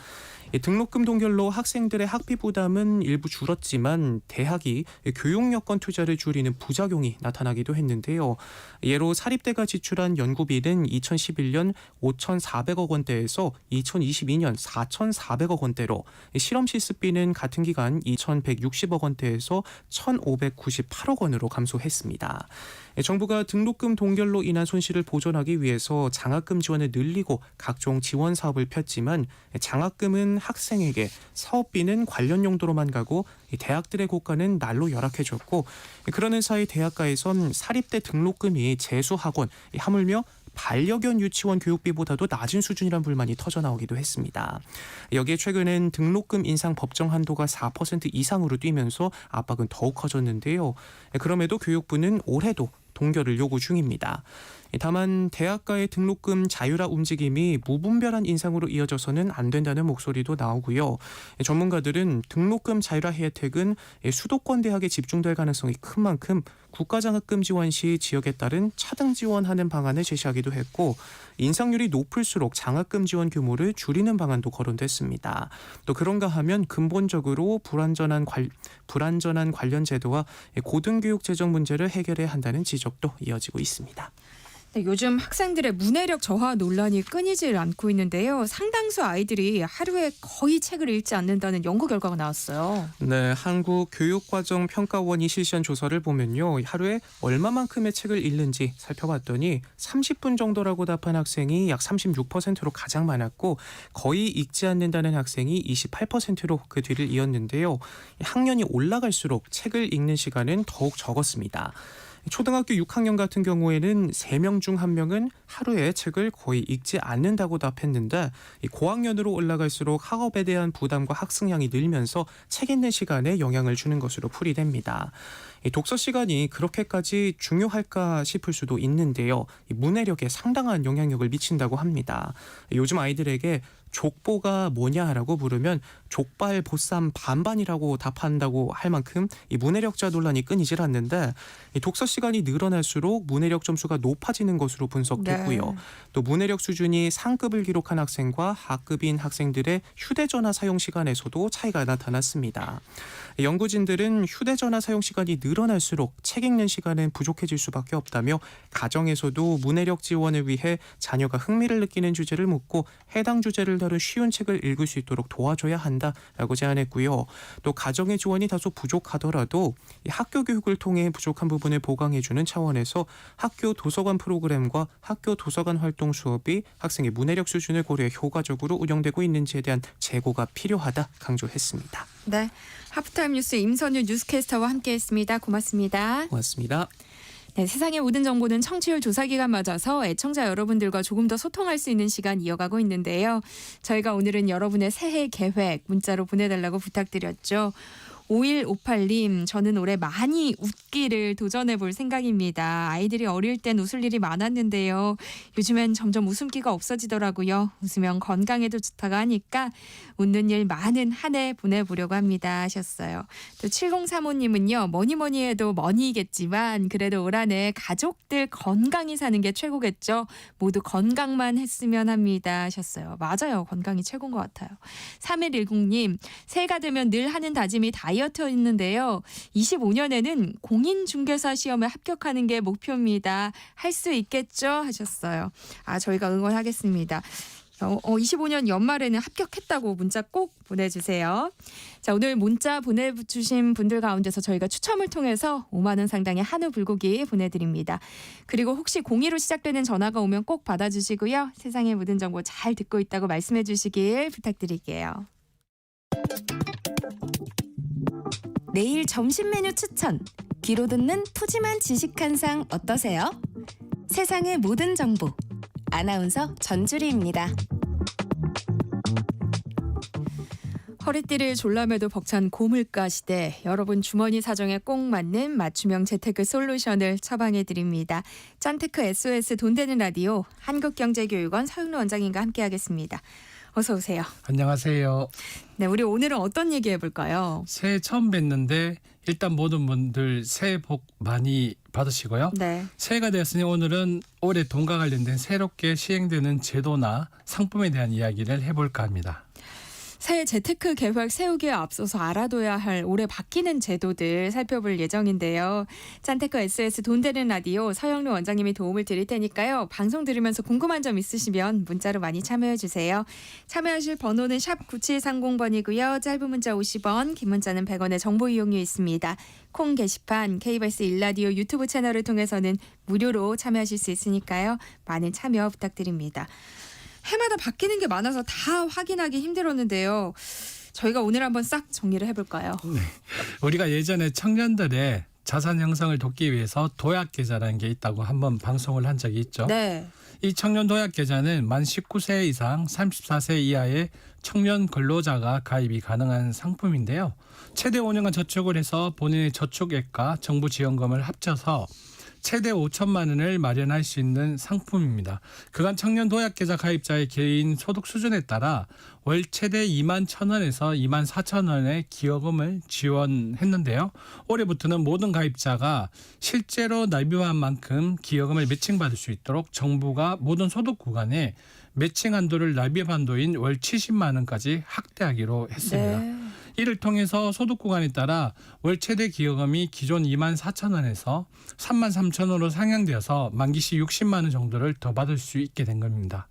등록금 동결로 학생들의 학비 부담은 일부 줄었지만 대학이 교육 여건 투자를 줄이는 부작용이 나타나기도 했는데요. 예로 사립대가 지출한 연구비는 2011년 5,400억 원대에서 2022년 4,400억 원대로 실험 실습비는 같은 기간 2,160억 원대에서 1,598억 원으로 감소했습니다. 정부가 등록금 동결로 인한 손실을 보존하기 위해서 장학금 지원을 늘리고 각종 지원 사업을 폈지만 장학금은 학생에게, 사업비는 관련 용도로만 가고 대학들의 고가는 날로 열악해졌고 그러는 사이 대학가에선 사립대 등록금이 재수학원, 하물며 반려견 유치원 교육비보다도 낮은 수준이란 불만이 터져나오기도 했습니다. 여기에 최근엔 등록금 인상 법정 한도가 4% 이상으로 뛰면서 압박은 더욱 커졌는데요. 그럼에도 교육부는 올해도 동결을 요구 중입니다. 다만 대학가의 등록금 자율화 움직임이 무분별한 인상으로 이어져서는 안 된다는 목소리도 나오고요. 전문가들은 등록금 자율화 혜택은 수도권 대학에 집중될 가능성이 큰 만큼 국가장학금 지원 시 지역에 따른 차등 지원하는 방안을 제시하기도 했고, 인상률이 높을수록 장학금 지원 규모를 줄이는 방안도 거론됐습니다. 또 그런가 하면 근본적으로 불완전한 관련 제도와 고등교육 재정 문제를 해결해야 한다는 지적도 이어지고 있습니다. 네, 요즘 학생들의 문해력 저하 논란이 끊이질 않고 있는데요. 상당수 아이들이 하루에 거의 책을 읽지 않는다는 연구 결과가 나왔어요. 네, 한국교육과정평가원이 실시한 조사를 보면요, 하루에 얼마만큼의 책을 읽는지 살펴봤더니 30분 정도라고 답한 학생이 약 36%로 가장 많았고, 거의 읽지 않는다는 학생이 28%로 그 뒤를 이었는데요. 학년이 올라갈수록 책을 읽는 시간은 더욱 적었습니다. 초등학교 6학년 같은 경우에는 3명 중 1명은 하루에 책을 거의 읽지 않는다고 답했는데, 고학년으로 올라갈수록 학업에 대한 부담과 학습량이 늘면서 책 읽는 시간에 영향을 주는 것으로 풀이됩니다. 독서 시간이 그렇게까지 중요할까 싶을 수도 있는데요. 문해력에 상당한 영향력을 미친다고 합니다. 요즘 아이들에게 족보가 뭐냐라고 물으면 족발, 보쌈 반반이라고 답한다고 할 만큼 이 문해력자 논란이 끊이질 않는데, 이 독서 시간이 늘어날수록 문해력 점수가 높아지는 것으로 분석됐고요. 네. 또 문해력 수준이 상급을 기록한 학생과 하급인 학생들의 휴대전화 사용 시간에서도 차이가 나타났습니다. 연구진들은 휴대전화 사용 시간이 늘어날수록 책 읽는 시간은 부족해질 수밖에 없다며, 가정에서도 문해력 지원을 위해 자녀가 흥미를 느끼는 주제를 묻고 해당 주제를 다룬 쉬운 책을 읽을 수 있도록 도와줘야 한다라고 제안했고요. 또 가정의 지원이 다소 부족하더라도 학교 교육을 통해 부족한 부분을 보강해주는 차원에서 학교 도서관 프로그램과 학교 도서관 활동 수업이 학생의 문해력 수준을 고려해 효과적으로 운영되고 있는지에 대한 재고가 필요하다 강조했습니다. 네, 하프타임 뉴스 임선율 뉴스캐스터와 함께했습니다. 고맙습니다. 고맙습니다. 네, 세상의 모든 정보는 청취율 조사 기간 맞아서 애청자 여러분들과 조금 더 소통할 수 있는 시간 이어가고 있는데요. 저희가 오늘은 여러분의 새해 계획 문자로 보내달라고 부탁드렸죠. 5158님, 저는 올해 많이 웃기를 도전해 볼 생각입니다. 아이들이 어릴 땐 웃을 일이 많았는데요. 요즘엔 점점 웃음기가 없어지더라고요. 웃으면 건강에도 좋다고 하니까 웃는 일 많은 한 해 보내보려고 합니다 하셨어요. 또 7035님은요. 뭐니 해도 머니겠지만 그래도 올 한 해 가족들 건강히 사는 게 최고겠죠. 모두 건강만 했으면 합니다 하셨어요. 맞아요. 건강이 최고인 것 같아요. 3110님, 새해가 되면 늘 하는 다짐이 다이어트였는데요. 25년에는 공인중개사 시험에 합격하는 게 목표입니다. 할 수 있겠죠? 하셨어요. 저희가 응원하겠습니다. 25년 연말에는 합격했다고 문자 꼭 보내주세요. 자, 오늘 문자 보내주신 분들 가운데서 저희가 추첨을 통해서 5만 원 상당의 한우 불고기 보내드립니다. 그리고 혹시 02로 시작되는 전화가 오면 꼭 받아주시고요. 세상의 모든 정보 잘 듣고 있다고 말씀해 주시길 부탁드릴게요. 내일 점심 메뉴 추천. 귀로 듣는 푸짐한 지식 한 상 어떠세요? 세상의 모든 정보. 아나운서 전주리입니다. 허리띠를 졸라매도 벅찬 고물가 시대, 여러분 주머니 사정에 꼭 맞는 맞춤형 재테크 솔루션을 처방해 드립니다. 짠테크 SOS 돈 되는 라디오 한국경제교육원 서윤로 원장님과 함께하겠습니다. 어서 오세요. 안녕하세요. 네, 우리 오늘은 어떤 얘기 해볼까요? 새해 처음 뵀는데 일단 모든 분들 새해 복 많이 받으시고요. 네. 새해가 되었으니 오늘은 올해 돈과 관련된 새롭게 시행되는 제도나 상품에 대한 이야기를 해볼까 합니다. 새해 재테크 계획 세우기에 앞서서 알아둬야 할 올해 바뀌는 제도들 살펴볼 예정인데요. 짠테크 SOS 돈 되는 라디오 서영로 원장님이 도움을 드릴 테니까요. 방송 들으면서 궁금한 점 있으시면 문자로 많이 참여해 주세요. 참여하실 번호는 샵 9730번이고요. 짧은 문자 50원, 긴 문자는 100원의 정보 이용료 있습니다. 콩 게시판 KBS 1라디오 유튜브 채널을 통해서는 무료로 참여하실 수 있으니까요. 많은 참여 부탁드립니다. 해마다 바뀌는 게 많아서 다 확인하기 힘들었는데요. 저희가 오늘 한번 싹 정리를 해볼까요? 네. 우리가 예전에 청년들의 자산 형성을 돕기 위해서 도약계좌라는 게 있다고 한번 방송을 한 적이 있죠. 네. 이 청년 도약계좌는 만 19세 이상 34세 이하의 청년 근로자가 가입이 가능한 상품인데요. 최대 5년간 저축을 해서 본인의 저축액과 정부 지원금을 합쳐서 최대 5천만 원을 마련할 수 있는 상품입니다. 그간 청년 도약계좌 가입자의 개인 소득 수준에 따라 월 최대 2만 1,000원에서 2만 4천 원의 기여금을 지원했는데요. 올해부터는 모든 가입자가 실제로 납입한 만큼 기여금을 매칭받을 수 있도록 정부가 모든 소득 구간에 매칭 한도를 납입 한도인 월 70만 원까지 확대하기로 했습니다. 네. 이를 통해서 소득 구간에 따라 월 최대 기여금이 기존 2만 4천 원에서 3만 3천 원으로 상향되어서 만기 시 60만 원 정도를 더 받을 수 있게 된 겁니다.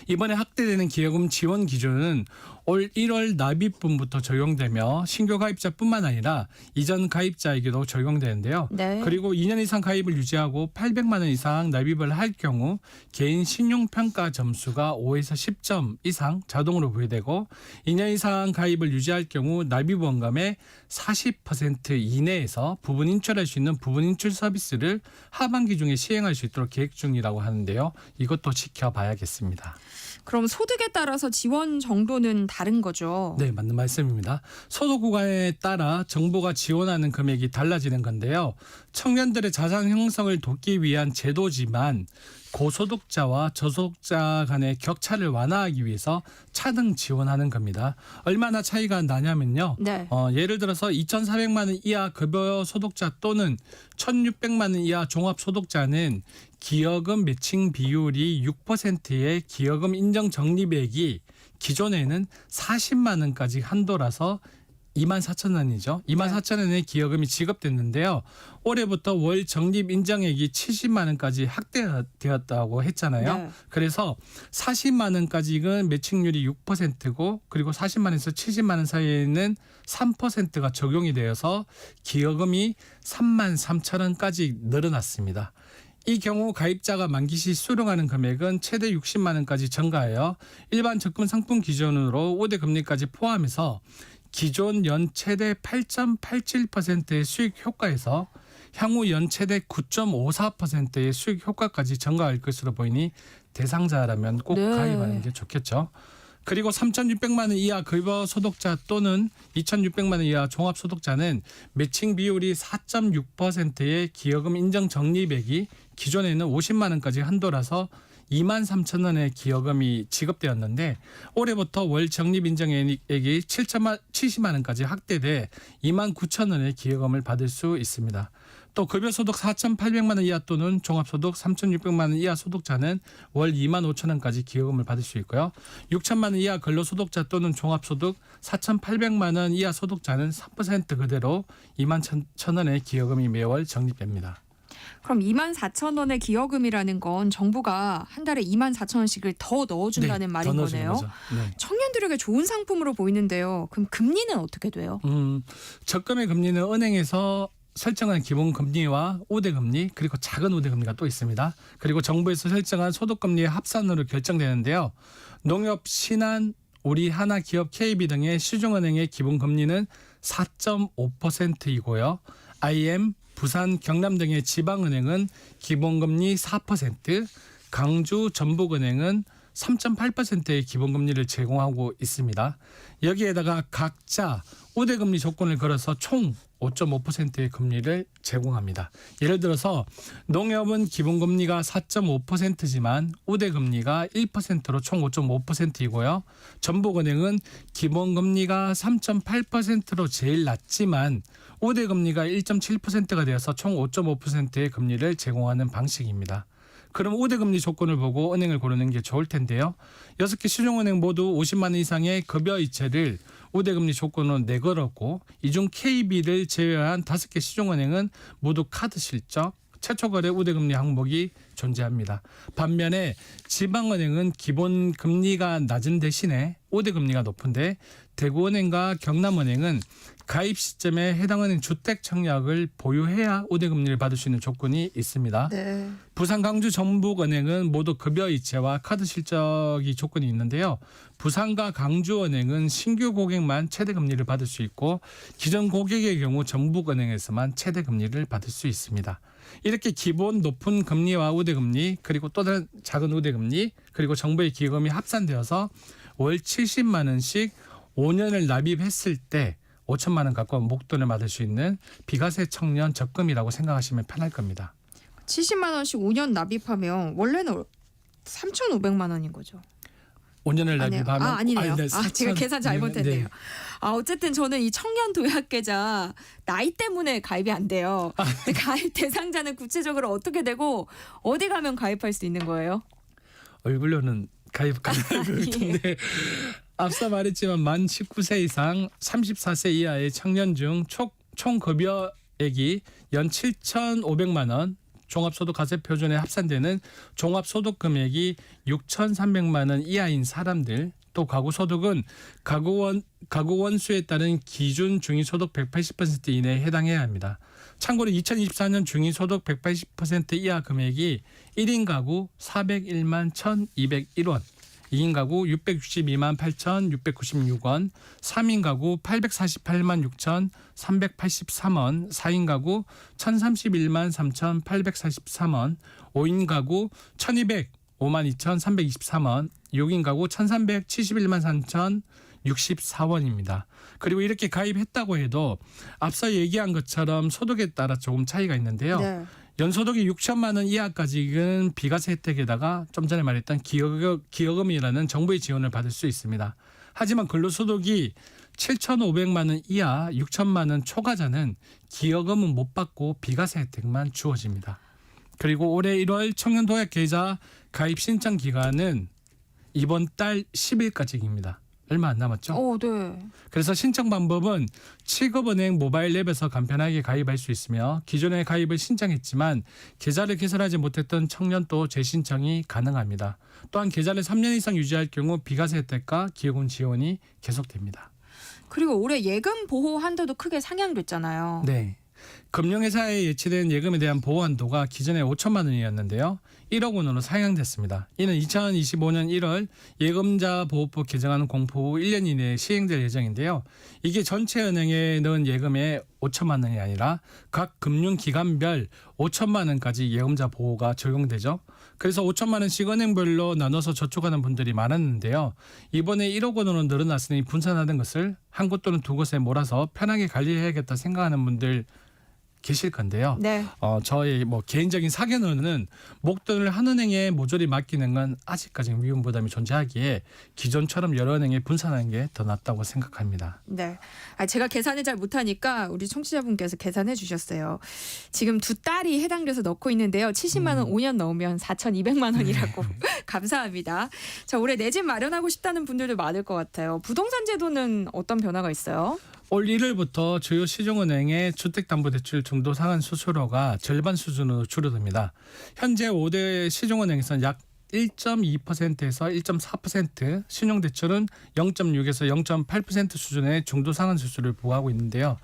이번에 확대되는 기여금 지원 기준은 올 1월 납입분부터 적용되며 신규 가입자뿐만 아니라 이전 가입자에게도 적용되는데요. 네. 그리고 2년 이상 가입을 유지하고 800만 원 이상 납입을 할 경우 개인 신용평가 점수가 5에서 10점 이상 자동으로 부여되고 2년 이상 가입을 유지할 경우 납입 원금의 40% 이내에서 부분 인출할 수 있는 부분 인출 서비스를 하반기 중에 시행할 수 있도록 계획 중이라고 하는데요. 이것도 지켜봐야겠습니다. 그럼 소득에 따라서 지원 정도는 다른 거죠? 네, 맞는 말씀입니다. 소득 구간에 따라 정부가 지원하는 금액이 달라지는 건데요. 청년들의 자산 형성을 돕기 위한 제도지만 고소득자와 저소득자 간의 격차를 완화하기 위해서 차등 지원하는 겁니다. 얼마나 차이가 나냐면요. 네. 예를 들어서 2,400만 원 이하 급여 소득자 또는 1,600만 원 이하 종합소득자는 기여금 매칭 비율이 6%의 기여금 인정 적립액이 기존에는 40만 원까지 한도라서 2만 4천 원이죠. 2만 4천 원의 기여금이 지급됐는데요. 올해부터 월 적립 인정액이 70만 원까지 확대되었다고 했잖아요. 네. 그래서 40만 원까지는 매칭률이 6%고 그리고 40만 원에서 70만 원 사이에는 3%가 적용이 되어서 기여금이 3만 3천 원까지 늘어났습니다. 이 경우 가입자가 만기 시 수령하는 금액은 최대 60만 원까지 증가하여 일반 적금 상품 기준으로 5대 금리까지 포함해서 기존 연 최대 8.87%의 수익 효과에서 향후 연 최대 9.54%의 수익 효과까지 증가할 것으로 보이니 대상자라면 꼭 네. 가입하는 게 좋겠죠. 그리고 3,600만 원 이하 급여 소득자 또는 2,600만 원 이하 종합소득자는 매칭 비율이 4.6%의 기여금 인정 적립액이 기존에는 50만 원까지 한도라서 2만 3천 원의 기여금이 지급되었는데 올해부터 월 적립 인정액이 70만 원까지 확대돼 2만 9천 원의 기여금을 받을 수 있습니다. 또 급여소득 4,800만 원 이하 또는 종합소득 3,600만 원 이하 소득자는 월 2만 5천 원까지 기여금을 받을 수 있고요. 6천만 원 이하 근로소득자 또는 종합소득 4,800만 원 이하 소득자는 3% 그대로 2만 1천 원의 기여금이 매월 적립됩니다. 그럼 2만 4천 원의 기여금이라는 건 정부가 한 달에 2만 4천 원씩을 더 넣어준다는 말인 더 넣어주는 거네요. 거죠. 네. 청년들에게 좋은 상품으로 보이는데요. 그럼 금리는 어떻게 돼요? 적금의 금리는 은행에서 설정한 기본 금리와 우대 금리 그리고 작은 우대 금리가 또 있습니다. 그리고 정부에서 설정한 소득 금리의 합산으로 결정되는데요. 농협, 신한, 우리 하나 기업 KB 등의 시중은행의 기본 금리는 4.5%이고요. IM, 부산, 경남 등의 지방은행은 기본금리 4%, 강주, 전북은행은 3.8%의 기본금리를 제공하고 있습니다. 여기에다가 각자 우대금리 조건을 걸어서 총 5.5%의 금리를 제공합니다. 예를 들어서 농협은 기본금리가 4.5%지만 우대금리가 1%로 총 5.5%이고요. 전북은행은 기본금리가 3.8%로 제일 낮지만 우대금리가 1.7%가 되어서 총 5.5%의 금리를 제공하는 방식입니다. 그럼 우대금리 조건을 보고 은행을 고르는 게 좋을 텐데요. 6개 시중은행 모두 50만 원 이상의 급여이체를 우대금리 조건으로 내걸었고 이 중 KB를 제외한 5개 시중은행은 모두 카드 실적, 최초 거래 우대금리 항목이 존재합니다. 반면에 지방은행은 기본 금리가 낮은 대신에 우대금리가 높은데 대구은행과 경남은행은 가입 시점에 해당 은행 주택 청약을 보유해야 우대금리를 받을 수 있는 조건이 있습니다. 네. 부산, 강주, 전북은행은 모두 급여 이체와 카드 실적이 조건이 있는데요. 부산과 강주은행은 신규 고객만 최대 금리를 받을 수 있고 기존 고객의 경우 전북은행에서만 최대 금리를 받을 수 있습니다. 이렇게 기본 높은 금리와 우대금리 그리고 또 다른 작은 우대금리 그리고 정부의 기금이 합산되어서 월 70만 원씩 5년을 납입했을 때 5천만 원 가까운 목돈을 받을 수 있는 비과세 청년 적금이라고 생각하시면 편할 겁니다. 70만 원씩 5년 납입하면 원래는 3,500만 원인 거죠. 5년을 아니에요. 납입하면 아니네요. 네, 제가 계산 잘못했네요. 네. 어쨌든 저는 이 청년 도약 계좌 나이 때문에 가입이 안 돼요. 근데 가입 대상자는 구체적으로 어떻게 되고 어디 가면 가입할 수 있는 거예요? 얼굴로는 가입 가능할 텐데 앞서 말했지만 만 19세 이상 34세 이하의 청년 중 총 급여액이 연 7,500만 원 종합소득과세 표준에 합산되는 종합소득 금액이 6,300만 원 이하인 사람들 또 가구 소득은 가구 원수에 따른 기준 중위소득 180% 이내에 해당해야 합니다. 참고로 2024년 중위소득 180% 이하 금액이 1인 가구 401만 1,201원, 2인 가구 662만 8,696원, 3인 가구 848만 6,383원, 4인 가구 1,031만 3,843원, 5인 가구 1,205만 2,323원, 6인 가구 1,371만 3,064원입니다. 그리고 이렇게 가입했다고 해도 앞서 얘기한 것처럼 소득에 따라 조금 차이가 있는데요. 네. 연소득이 6천만 원 이하까지는 비과세 혜택에다가 좀 전에 말했던 기여금이라는 정부의 지원을 받을 수 있습니다. 하지만 근로소득이 7,500만 원 이하 6천만 원 초과자는 기여금은 못 받고 비과세 혜택만 주어집니다. 그리고 올해 1월 청년도약계좌 가입 신청 기간은 이번 달 10일까지입니다. 얼마 안 남았죠? 네. 그래서 신청 방법은 칠급은행 모바일 앱에서 간편하게 가입할 수 있으며 기존에 가입을 신청했지만 계좌를 개설하지 못했던 청년도 재신청이 가능합니다. 또한 계좌를 3년 이상 유지할 경우 비과세 혜택과 기여금 지원이 계속됩니다. 그리고 올해 예금 보호 한도도 크게 상향됐잖아요. 네. 금융회사에 예치된 예금에 대한 보호 한도가 기존에 5천만 원이었는데요. 1억 원으로 상향됐습니다. 이는 2025년 1월 예금자 보호법 개정안 공포 후 1년 이내에 시행될 예정인데요. 이게 전체 은행에 넣은 예금의 5천만 원이 아니라 각 금융기관별 5천만 원까지 예금자 보호가 적용되죠. 그래서 5천만 원씩 은행별로 나눠서 저축하는 분들이 많았는데요. 이번에 1억 원으로 늘어났으니 분산하는 것을 한 곳 또는 두 곳에 몰아서 편하게 관리해야겠다 생각하는 분들 계실 건데요. 네. 저의 개인적인 사견으로는 목돈을 한 은행에 모조리 맡기는 건 아직까지는 위험 부담이 존재하기에 기존처럼 여러 은행에 분산하는 게 더 낫다고 생각합니다. 네. 제가 계산을 잘 못하니까 우리 청취자분께서 계산해 주셨어요. 지금 두 딸이 해당돼서 넣고 있는데요. 70만 원 5년 넣으면 4,200만 원이라고. 감사합니다. 자, 올해 내 집 마련하고 싶다는 분들도 많을 것 같아요. 부동산 제도는 어떤 변화가 있어요? 올 1월부터 주요 시중은행의 주택담보대출 중도 상환 수수료가 절반 수준으로 줄어듭니다. 현재 5대 시중은행에서는 약 1.2%에서 1.4%, 신용대출은 0.6에서 0.8% 수준의 중도 상환 수수료를 부과하고 있는데요.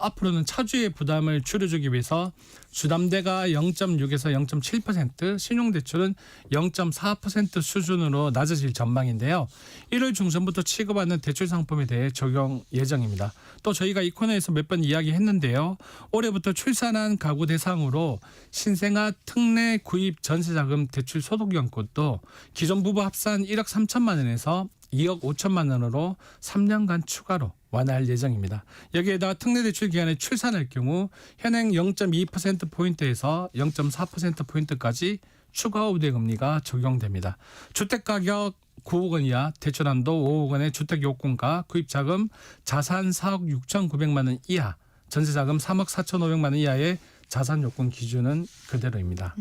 앞으로는 차주의 부담을 줄여주기 위해서 주담대가 0.6에서 0.7%, 신용대출은 0.4% 수준으로 낮아질 전망인데요. 1월 중순부터 취급하는 대출 상품에 대해 적용 예정입니다. 또 저희가 이 코너에서 몇 번 이야기했는데요. 올해부터 출산한 가구 대상으로 신생아 특례 구입 전세자금 대출 소득연꽃도 기존 부부 합산 1억 3천만 원에서 2억 5천만 원으로 3년간 추가로 완화할 예정입니다. 여기에다 특례대출 기간에 출산할 경우 현행 0.2%포인트에서 0.4%포인트까지 추가 우대금리가 적용됩니다. 주택가격 9억 원 이하, 대출한도 5억 원의 주택요건가, 구입자금 자산 4억 6,900만 원 이하, 전세자금 3억 4,500만 원 이하의 자산요건 기준은 그대로입니다.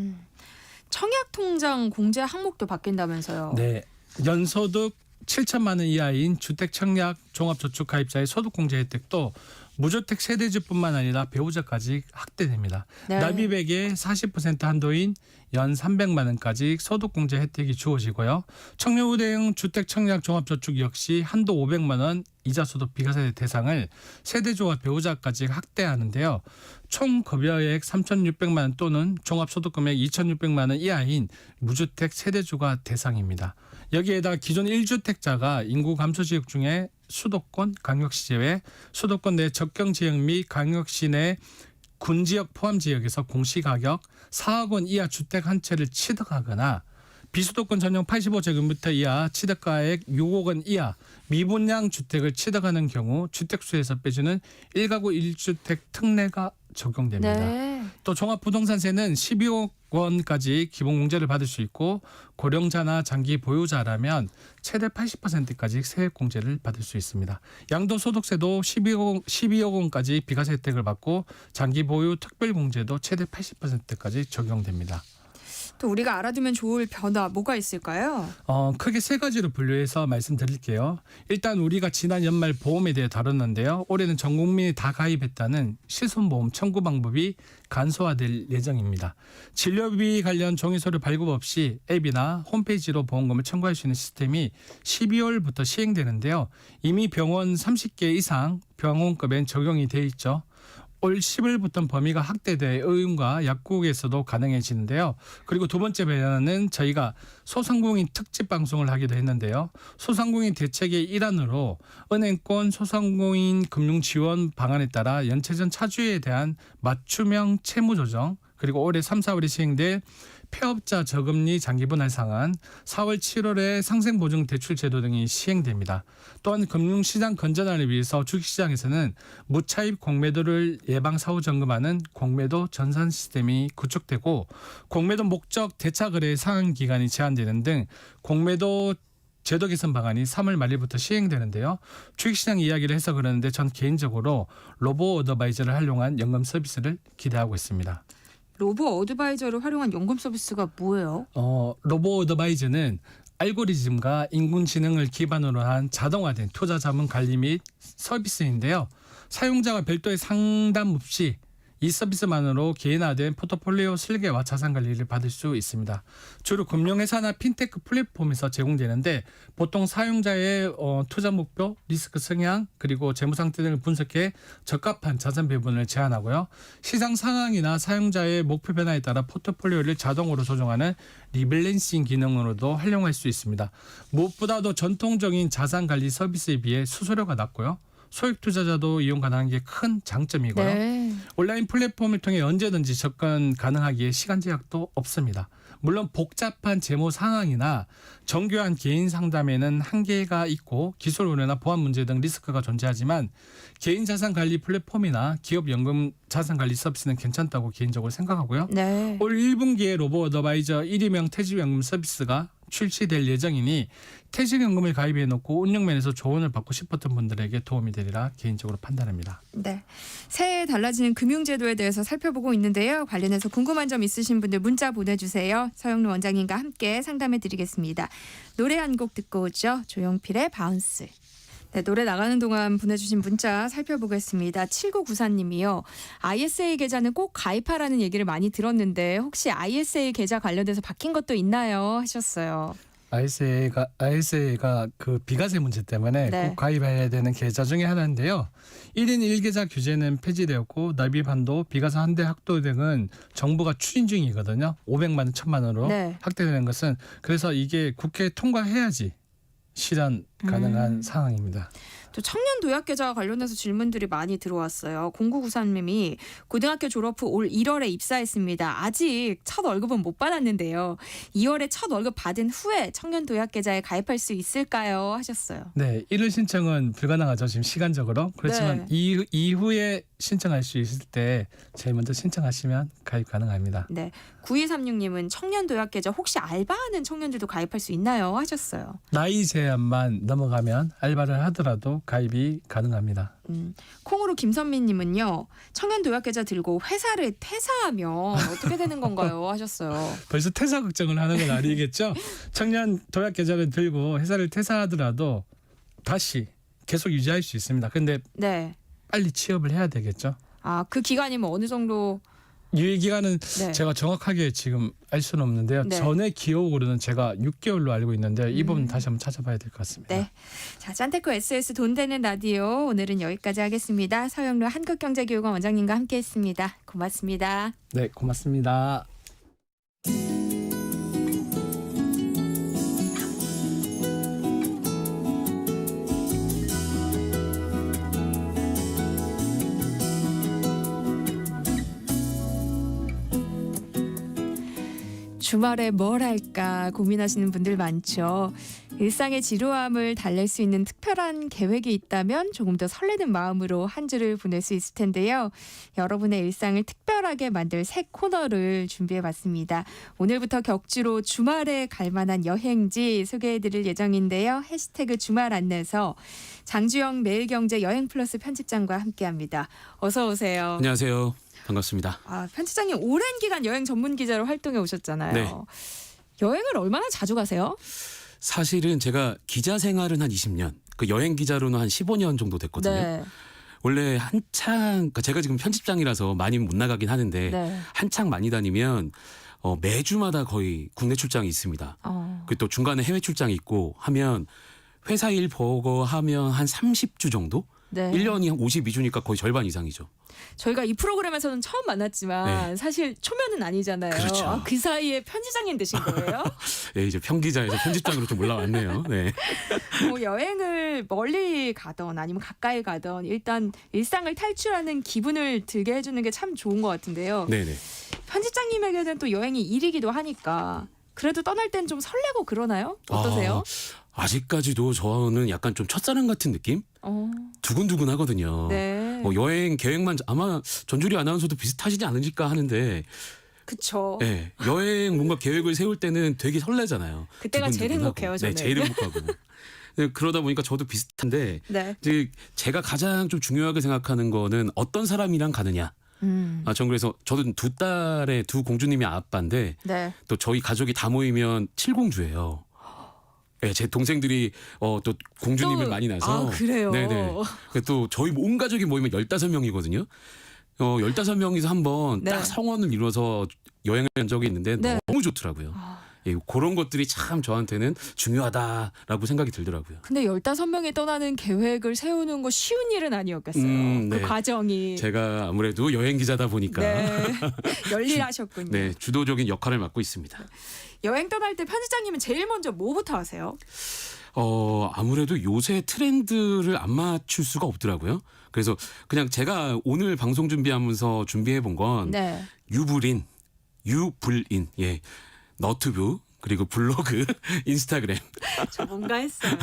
청약통장 공제 항목도 바뀐다면서요? 네. 연소득 7천만 원 이하인 주택 청약 종합저축 가입자의 소득공제 혜택도 무주택 세대주뿐만 아니라 배우자까지 확대됩니다. 네. 납입액의 40% 한도인 연 300만 원까지 소득공제 혜택이 주어지고요. 청년우대형 주택 청약 종합저축 역시 한도 500만 원 이자소득 비과세 대상을 세대주와 배우자까지 확대하는데요. 총 급여액 3,600만 원 또는 종합소득금액 2,600만 원 이하인 무주택 세대주가 대상입니다. 여기에다 기존 1주택자가 인구 감소 지역 중에 수도권, 광역시 제외, 수도권 내 적경 지역 및 광역시 내 군지역 포함 지역에서 공시가격 4억 원 이하 주택 한 채를 취득하거나 비수도권 전용 85제곱미터 이하 취득가액 6억 원 이하 미분양 주택을 취득하는 경우 주택수에서 빼주는 1가구 1주택 특례가 적용됩니다. 네. 또 종합부동산세는 12억 원까지 기본공제를 받을 수 있고 고령자나 장기 보유자라면 최대 80%까지 세액공제를 받을 수 있습니다. 양도소득세도 12억 원까지 비과세 혜택을 받고 장기 보유 특별공제도 최대 80%까지 적용됩니다. 또 우리가 알아두면 좋을 변화 뭐가 있을까요? 크게 세 가지로 분류해서 말씀드릴게요. 일단 우리가 지난 연말 보험에 대해 다뤘는데요. 올해는 전 국민이 다 가입했다는 실손보험 청구 방법이 간소화될 예정입니다. 진료비 관련 종이서류 발급 없이 앱이나 홈페이지로 보험금을 청구할 수 있는 시스템이 12월부터 시행되는데요. 이미 병원 30개 이상 병원급엔 적용이 돼 있죠. 올 10월부터 범위가 확대돼 의원과 약국에서도 가능해지는데요. 그리고 두 번째 변화는 저희가 소상공인 특집 방송을 하기도 했는데요. 소상공인 대책의 일환으로 은행권 소상공인 금융 지원 방안에 따라 연체전 차주에 대한 맞춤형 채무 조정, 그리고 올해 3, 4월에 시행될 폐업자 저금리 장기분할 상한, 4월, 7월에 상생보증 대출 제도 등이 시행됩니다. 또한 금융시장 건전화를 위해서 주식시장에서는 무차입 공매도를 예방 사후 점검하는 공매도 전산 시스템이 구축되고 공매도 목적 대차 거래 상한 기간이 제한되는 등 공매도 제도 개선 방안이 3월 말일부터 시행되는데요. 주식시장 이야기를 해서 그러는데 전 개인적으로 로보 어드바이저를 활용한 연금 서비스를 기대하고 있습니다. 로보 어드바이저를 활용한 연금 서비스가 뭐예요? 로보 어드바이저는 알고리즘과 인공지능을 기반으로 한 자동화된 투자 자문 관리 및 서비스인데요. 사용자가 별도의 상담 없이 이 서비스만으로 개인화된 포트폴리오 설계와 자산 관리를 받을 수 있습니다. 주로 금융회사나 핀테크 플랫폼에서 제공되는데 보통 사용자의 투자 목표, 리스크 성향, 그리고 재무 상태 등을 분석해 적합한 자산 배분을 제안하고요. 시장 상황이나 사용자의 목표 변화에 따라 포트폴리오를 자동으로 조정하는 리밸런싱 기능으로도 활용할 수 있습니다. 무엇보다도 전통적인 자산 관리 서비스에 비해 수수료가 낮고요. 소액 투자자도 이용 가능한 게 큰 장점이고요. 네. 온라인 플랫폼을 통해 언제든지 접근 가능하기에 시간 제약도 없습니다. 물론 복잡한 재무 상황이나 정교한 개인 상담에는 한계가 있고 기술 오류나 보안 문제 등 리스크가 존재하지만 개인 자산 관리 플랫폼이나 기업 연금 자산 관리 서비스는 괜찮다고 개인적으로 생각하고요. 네. 올 1분기에 로보 어드바이저 1위명 퇴직연금 서비스가 출시될 예정이니 퇴직연금을 가입해놓고 운영면에서 조언을 받고 싶었던 분들에게 도움이 되리라 개인적으로 판단합니다. 네. 새해 달라지는 금융제도에 대해서 살펴보고 있는데요. 관련해서 궁금한 점 있으신 분들 문자 보내주세요. 서영로 원장님과 함께 상담해드리겠습니다. 노래 한 곡 듣고 오죠. 조용필의 바운스. 네, 노래 나가는 동안 보내주신 문자 살펴보겠습니다. 7994님이요. ISA 계좌는 꼭 가입하라는 얘기를 많이 들었는데 혹시 ISA 계좌 관련돼서 바뀐 것도 있나요? 하셨어요. ISA가 그 비과세 문제 때문에 네. 꼭 가입해야 되는 계좌 중에 하나인데요. 1인 1계좌 규제는 폐지되었고 납입 한도, 비과세 한대 확대 등은 정부가 추진 중이거든요. 500만 원, 1000만 원으로 네. 확대되는 것은 그래서 이게 국회에 통과해야지 실현 가능한 상황입니다. 또 청년 도약 계좌 관련해서 질문들이 많이 들어왔어요. 0993님이 고등학교 졸업 후 올 1월에 입사했습니다. 아직 첫 월급은 못 받았는데요. 2월에 첫 월급 받은 후에 청년 도약 계좌에 가입할 수 있을까요? 하셨어요. 네, 1월 신청은 불가능하죠. 지금 시간적으로. 그렇지만 이후에 신청할 수 있을 때 제일 먼저 신청하시면 가입 가능합니다. 네, 9236님은 청년 도약 계좌 혹시 알바하는 청년들도 가입할 수 있나요? 하셨어요. 나이 제한만 넘어가면 알바를 하더라도 가입이 가능합니다. 콩으로 김선미님은요. 청년 도약 계좌 들고 회사를 퇴사하면 어떻게 되는 건가요? 하셨어요. 벌써 퇴사 걱정을 하는 건 아니겠죠? 청년 도약 계좌를 들고 회사를 퇴사하더라도 다시 계속 유지할 수 있습니다. 근데 네. 빨리 취업을 해야 되겠죠? 그 기간이면 어느 정도? 유예 기간은 네. 제가 정확하게 지금 알 수는 없는데요. 네. 전에 기억으로는 제가 6개월로 알고 있는데 이 부분 다시 한번 찾아봐야 될 것 같습니다. 네. 자, 짠테코 SS 돈 되는 라디오 오늘은 여기까지 하겠습니다. 서영로 한국경제교육원 원장님과 함께했습니다. 고맙습니다. 네, 고맙습니다. 주말에 뭘 할까 고민하시는 분들 많죠. 일상의 지루함을 달랠 수 있는 특별한 계획이 있다면 조금 더 설레는 마음으로 한 주를 보낼 수 있을 텐데요. 여러분의 일상을 특별하게 만들 새 코너를 준비해봤습니다. 오늘부터 격주로 주말에 갈 만한 여행지 소개해드릴 예정인데요. 해시태그 주말 안내서 장주영 매일경제 여행플러스 편집장과 함께합니다. 어서 오세요. 안녕하세요. 반갑습니다. 편집장님 오랜 기간 여행 전문 기자로 활동해 오셨잖아요. 네. 여행을 얼마나 자주 가세요? 사실은 제가 기자 생활은 한 20년, 그 여행 기자로는 한 15년 정도 됐거든요. 네. 원래 한창, 그러니까 제가 지금 편집장이라서 많이 못 나가긴 하는데 네. 한창 많이 다니면 매주마다 거의 국내 출장이 있습니다. 그리고 또 중간에 해외 출장이 있고 하면 회사 일 보고 하면 한 30주 정도? 네. 1년이 한 52주니까 거의 절반 이상이죠. 저희가 이 프로그램에서는 처음 만났지만 네. 사실 초면은 아니잖아요. 그렇죠. 그 사이에 편집장님 되신 거예요? 네, 이제 편기자에서 편집장으로 좀 올라왔네요. 네. 뭐 여행을 멀리 가던 아니면 가까이 가던 일단 일상을 탈출하는 기분을 들게 해주는 게 참 좋은 것 같은데요. 네네. 편집장님에게는 또 여행이 일이기도 하니까 그래도 떠날 땐 좀 설레고 그러나요? 어떠세요? 아직까지도 저는 약간 좀 첫사랑 같은 느낌? 두근두근 하거든요. 네. 여행 계획만 아마 전주리 아나운서도 비슷하시지 않으실까 하는데 그쵸. 네, 여행 뭔가 계획을 세울 때는 되게 설레잖아요. 그때가 제일 두근두근하고. 행복해요, 저는. 네, 제일 행복하고. 네, 그러다 보니까 저도 비슷한데 네. 이제 제가 가장 좀 중요하게 생각하는 거는 어떤 사람이랑 가느냐. 전 그래서 저도 두 딸의 두 공주님이 아빠인데 네. 또 저희 가족이 다 모이면 7공주예요. 네, 제 동생들이 또 공주님을 많이 낳아서. 그래요? 네네. 또 저희 온 가족이 모이면 15명이거든요. 15명이서 한번 네. 딱 성원을 이뤄서 여행을 한 적이 있는데 네. 너무 좋더라고요. 예, 그런 것들이 참 저한테는 중요하다라고 생각이 들더라고요. 근데 15명이 떠나는 계획을 세우는 거 쉬운 일은 아니었겠어요. 네. 그 과정이. 제가 아무래도 여행 기자다 보니까 네. 열일하셨군요. 네, 주도적인 역할을 맡고 있습니다. 여행 떠날 때 편집장님은 제일 먼저 뭐부터 하세요? 아무래도 요새 트렌드를 안 맞출 수가 없더라고요. 그래서 그냥 제가 오늘 방송 준비하면서 준비해 본 건 네. 유불인, 예, 너튜브 그리고 블로그, 인스타그램. 저 뭔가 했어요.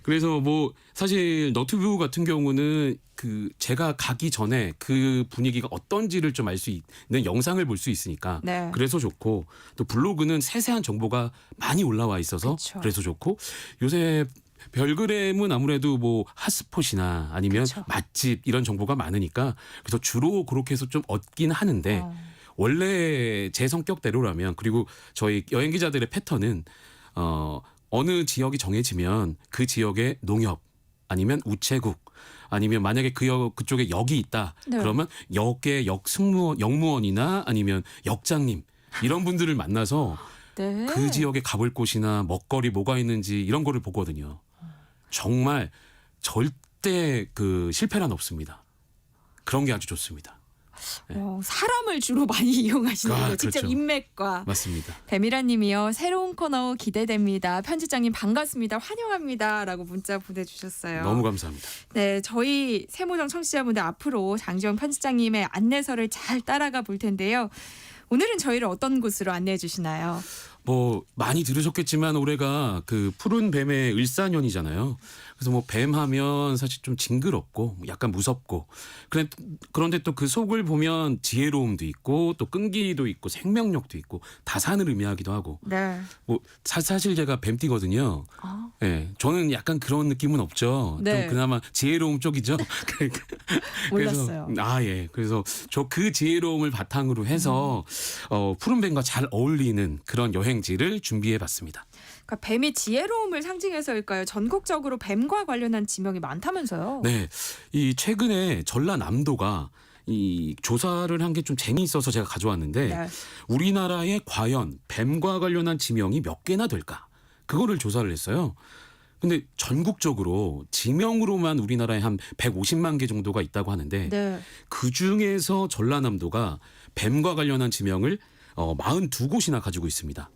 그래서 뭐 사실 너튜브 같은 경우는 그 제가 가기 전에 그 분위기가 어떤지를 좀 알 수 있는 영상을 볼 수 있으니까 네. 그래서 좋고 또 블로그는 세세한 정보가 많이 올라와 있어서 그쵸. 그래서 좋고 요새 별그램은 아무래도 뭐 핫스폿이나 아니면 그쵸. 맛집 이런 정보가 많으니까 그래서 주로 그렇게 해서 좀 얻긴 하는데 원래 제 성격대로라면 그리고 저희 여행 기자들의 패턴은 어느 지역이 정해지면 그 지역의 농협 아니면 우체국 아니면 만약에 그쪽에 역이 있다 네. 그러면 역의 역무원이나 아니면 역장님 이런 분들을 만나서 네. 그 지역에 가볼 곳이나 먹거리 뭐가 있는지 이런 거를 보거든요. 정말 절대 그 실패란 없습니다. 그런 게 아주 좋습니다. 사람을 주로 많이 이용하시는 거예요. 직접 그렇죠. 인맥과. 맞습니다. 배미라님이요. 새로운 코너 기대됩니다. 편집장님 반갑습니다. 환영합니다라고 문자 보내주셨어요. 너무 감사합니다. 네, 저희 세모정 청취자분들 앞으로 장지영 편집장님의 안내서를 잘 따라가 볼 텐데요. 오늘은 저희를 어떤 곳으로 안내해 주시나요? 뭐 많이 들으셨겠지만 올해가 그 푸른 뱀의 을사년이잖아요. 그래서 뭐 뱀하면 사실 좀 징그럽고 약간 무섭고 그런데 또 그 속을 보면 지혜로움도 있고 또 끈기도 있고 생명력도 있고 다산을 의미하기도 하고 네. 뭐 사실 제가 뱀띠거든요. 예, 저는 약간 그런 느낌은 없죠. 네. 좀 그나마 지혜로움 쪽이죠. 몰랐어요. 예. 그래서 저 그 지혜로움을 바탕으로 해서 푸른 뱀과 잘 어울리는 그런 여행지를 준비해봤습니다. 그러니까 뱀이 지혜로움을 상징해서일까요? 전국적으로 뱀과 관련한 지명이 많다면서요? 네, 이 최근에 전라남도가 이 조사를 한 게 좀 재미있어서 제가 가져왔는데 네. 우리나라에 과연 뱀과 관련한 지명이 몇 개나 될까? 그거를 조사를 했어요. 근데 전국적으로 지명으로만 우리나라에 한 150만 개 정도가 있다고 하는데 네. 그중에서 전라남도가 뱀과 관련한 지명을 42곳이나 가지고 있습니다.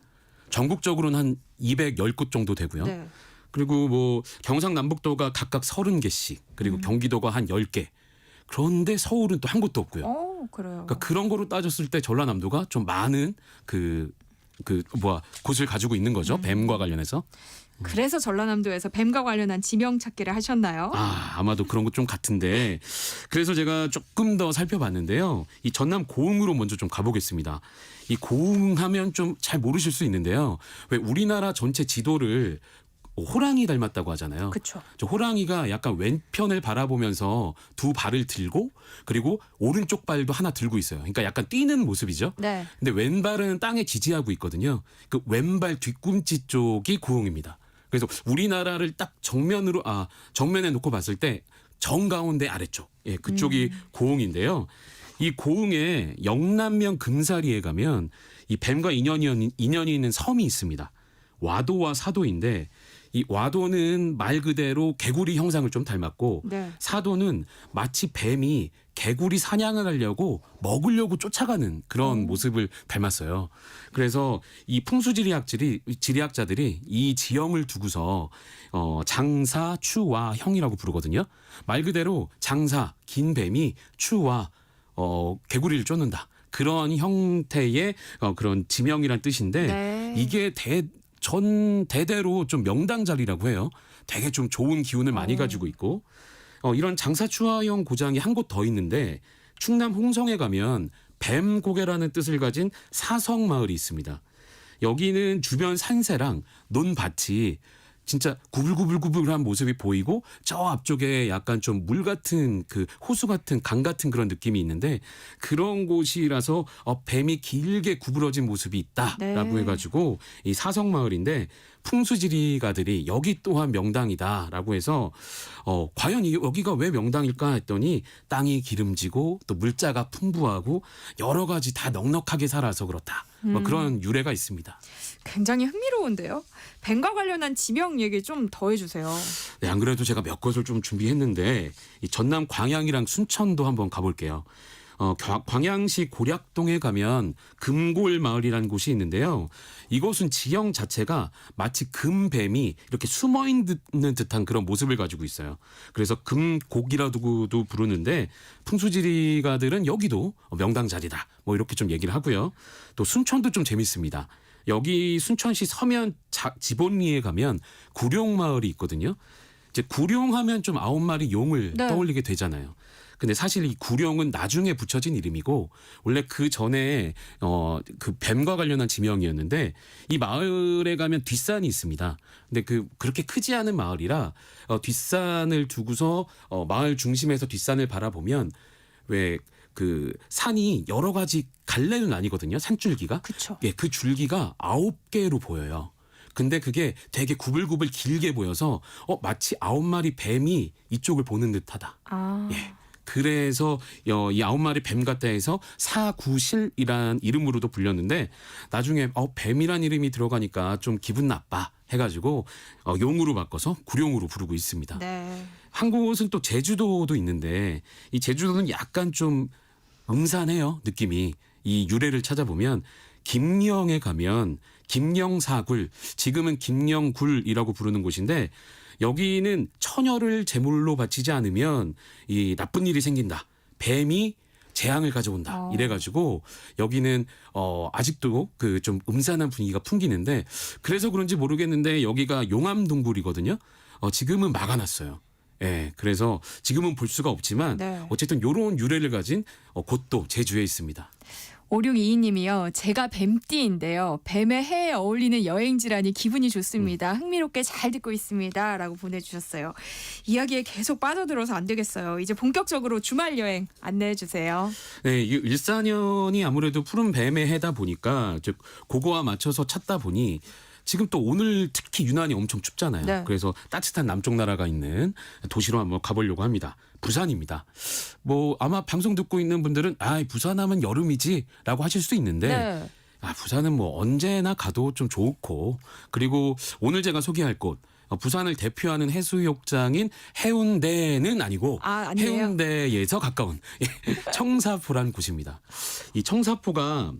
전국적으로는 한 210곳 정도 되고요. 네. 그리고 뭐 경상남북도가 각각 30개씩 그리고 경기도가 한 10개. 그런데 서울은 또 한 곳도 없고요. 그래요. 그러니까 그런 거로 따졌을 때 전라남도가 좀 많은 곳을 가지고 있는 거죠. 뱀과 관련해서. 그래서 전라남도에서 뱀과 관련한 지명 찾기를 하셨나요? 아마도 그런 것 좀 같은데 그래서 제가 조금 더 살펴봤는데요. 이 전남 고흥으로 먼저 좀 가보겠습니다. 이 고흥하면 좀 잘 모르실 수 있는데요. 왜 우리나라 전체 지도를 호랑이 닮았다고 하잖아요. 그렇죠. 저 호랑이가 약간 왼편을 바라보면서 두 발을 들고 그리고 오른쪽 발도 하나 들고 있어요. 그러니까 약간 뛰는 모습이죠. 네. 근데 왼발은 땅에 지지하고 있거든요. 그 왼발 뒤꿈치 쪽이 고흥입니다. 그래서 우리나라를 딱 정면에 놓고 봤을 때 정가운데 아래쪽, 그쪽이 고흥인데요. 이 고흥의 영남면 금사리에 가면 이 뱀과 인연이 있는 섬이 있습니다. 와도와 사도인데 이 와도는 말 그대로 개구리 형상을 좀 닮았고 네. 사도는 마치 뱀이 개구리 사냥을 하려고 먹으려고 쫓아가는 그런 모습을 닮았어요. 그래서 이 지리학자들이 이 지형을 두고서 장사, 추와 형이라고 부르거든요. 말 그대로 장사, 긴 뱀이 추와 개구리를 쫓는다. 그런 형태의 그런 지명이란 뜻인데 네. 이게 전 대대로 좀 명당 자리라고 해요. 되게 좀 좋은 기운을 많이 가지고 있고 이런 장사추화형 고장이 한 곳 더 있는데 충남 홍성에 가면 뱀고개라는 뜻을 가진 사성마을이 있습니다. 여기는 주변 산세랑 논밭이 진짜 구불구불구불한 모습이 보이고 저 앞쪽에 약간 좀 물 같은 그 호수 같은 강 같은 그런 느낌이 있는데 그런 곳이라서 뱀이 길게 구부러진 모습이 있다라고 네. 해가지고 이 사성마을인데 풍수지리가들이 여기 또한 명당이다라고 해서 과연 여기가 왜 명당일까 했더니 땅이 기름지고 또 물자가 풍부하고 여러 가지 다 넉넉하게 살아서 그렇다. 뭐 그런 유래가 있습니다. 굉장히 흥미로운데요. 뱀과 관련한 지명 얘기 좀 더 해주세요. 네, 안 그래도 제가 몇 것을 좀 준비했는데 이 전남 광양이랑 순천도 한번 가볼게요. 광양시 고략동에 가면 금골마을이라는 곳이 있는데요. 이곳은 지형 자체가 마치 금뱀이 이렇게 숨어있는 듯한 그런 모습을 가지고 있어요. 그래서 금곡이라고도 부르는데 풍수지리가들은 여기도 명당 자리다. 뭐 이렇게 좀 얘기를 하고요. 또 순천도 좀 재밌습니다. 여기 순천시 서면 지본리에 가면 구룡마을이 있거든요. 이제 구룡하면 좀 9마리 용을 네. 떠올리게 되잖아요. 근데 사실 이 구룡은 나중에 붙여진 이름이고 원래 그 전에 그 뱀과 관련한 지명이었는데 이 마을에 가면 뒷산이 있습니다. 근데 그렇게 크지 않은 마을이라 뒷산을 두고서 마을 중심에서 뒷산을 바라보면 왜 그 산이 여러 가지 갈래로 나뉘거든요. 산줄기가. 그렇죠. 예, 그 줄기가 9개로 보여요. 근데 그게 되게 구불구불 길게 보여서 마치 9마리 뱀이 이쪽을 보는 듯하다. 예. 그래서 이 9마리 뱀 같다 해서 사구실이란 이름으로도 불렸는데 나중에 뱀이란 이름이 들어가니까 좀 기분 나빠 해가지고 용으로 바꿔서 구룡으로 부르고 있습니다. 네. 한 곳은 또 제주도도 있는데 이 제주도는 약간 좀 음산해요. 느낌이. 이 유래를 찾아보면 김영에 가면 김영사굴, 지금은 김영굴이라고 부르는 곳인데 여기는 처녀를 제물로 바치지 않으면 이 나쁜 일이 생긴다. 뱀이 재앙을 가져온다. 이래가지고 여기는 아직도 그 좀 음산한 분위기가 풍기는데 그래서 그런지 모르겠는데 여기가 용암동굴이거든요. 지금은 막아놨어요. 예, 그래서 지금은 볼 수가 없지만 네. 어쨌든 이런 유래를 가진 곳도 제주에 있습니다. 5622님이요. 제가 뱀띠인데요. 뱀의 해에 어울리는 여행지라니 기분이 좋습니다. 흥미롭게 잘 듣고 있습니다. 라고 보내주셨어요. 이야기에 계속 빠져들어서 안 되겠어요. 이제 본격적으로 주말 여행 안내해 주세요. 네, 이 일사년이 아무래도 푸른 뱀의 해다 보니까 즉 그거와 맞춰서 찾다 보니 지금 또 오늘 특히 유난히 엄청 춥잖아요. 네. 그래서 따뜻한 남쪽 나라가 있는 도시로 한번 가보려고 합니다. 부산입니다. 뭐 아마 방송 듣고 있는 분들은 부산 하면 여름이지라고 하실 수 있는데 네. 부산은 뭐 언제나 가도 좀 좋고 그리고 오늘 제가 소개할 곳 부산을 대표하는 해수욕장인 해운대는 아니고 아니에요? 해운대에서 가까운 청사포란 곳입니다. 이 청사포가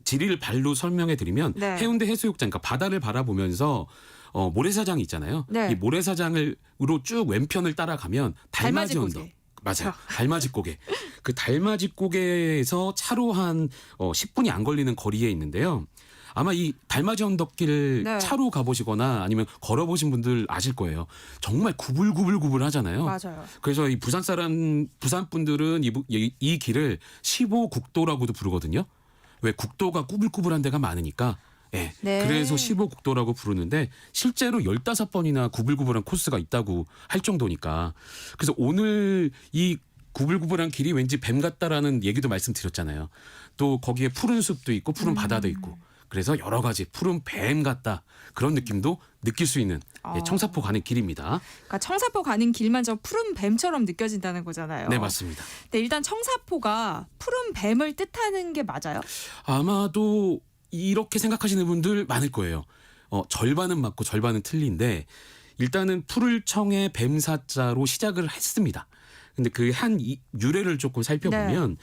지리를 발로 설명해 드리면 네. 해운대 해수욕장, 그러니까 바다를 바라보면서 모래사장이 있잖아요. 네. 이 모래사장으로 쭉 왼편을 따라가면 달맞이 달맞이 언덕. 맞아요. 달맞이 고개. 그 달맞이 고개에서 차로 한 10분이 안 걸리는 거리에 있는데요. 아마 이 달맞이 언덕길 네. 차로 가보시거나 아니면 걸어보신 분들 아실 거예요. 정말 구불구불구불 하잖아요. 맞아요. 그래서 이 부산 분들은 이 길을 15국도라고도 부르거든요. 왜 국도가 꾸불꾸불한 데가 많으니까. 예. 네. 그래서 15국도라고 부르는데 실제로 15번이나 구불구불한 코스가 있다고 할 정도니까. 그래서 오늘 이 구불구불한 길이 왠지 뱀 같다라는 얘기도 말씀드렸잖아요. 또 거기에 푸른 숲도 있고 푸른 바다도 있고. 그래서 여러 가지 푸른 뱀 같다. 그런 느낌도 느낄 수 있는 청사포 가는 길입니다. 그러니까 청사포 가는 길만 저 푸른 뱀처럼 느껴진다는 거잖아요. 네, 맞습니다. 근데 일단 청사포가 푸른 뱀을 뜻하는 게 맞아요? 아마도 이렇게 생각하시는 분들 많을 거예요. 절반은 맞고 절반은 틀린데 일단은 푸를 청의 뱀사자로 시작을 했습니다. 근데 그 한 유래를 조금 살펴보면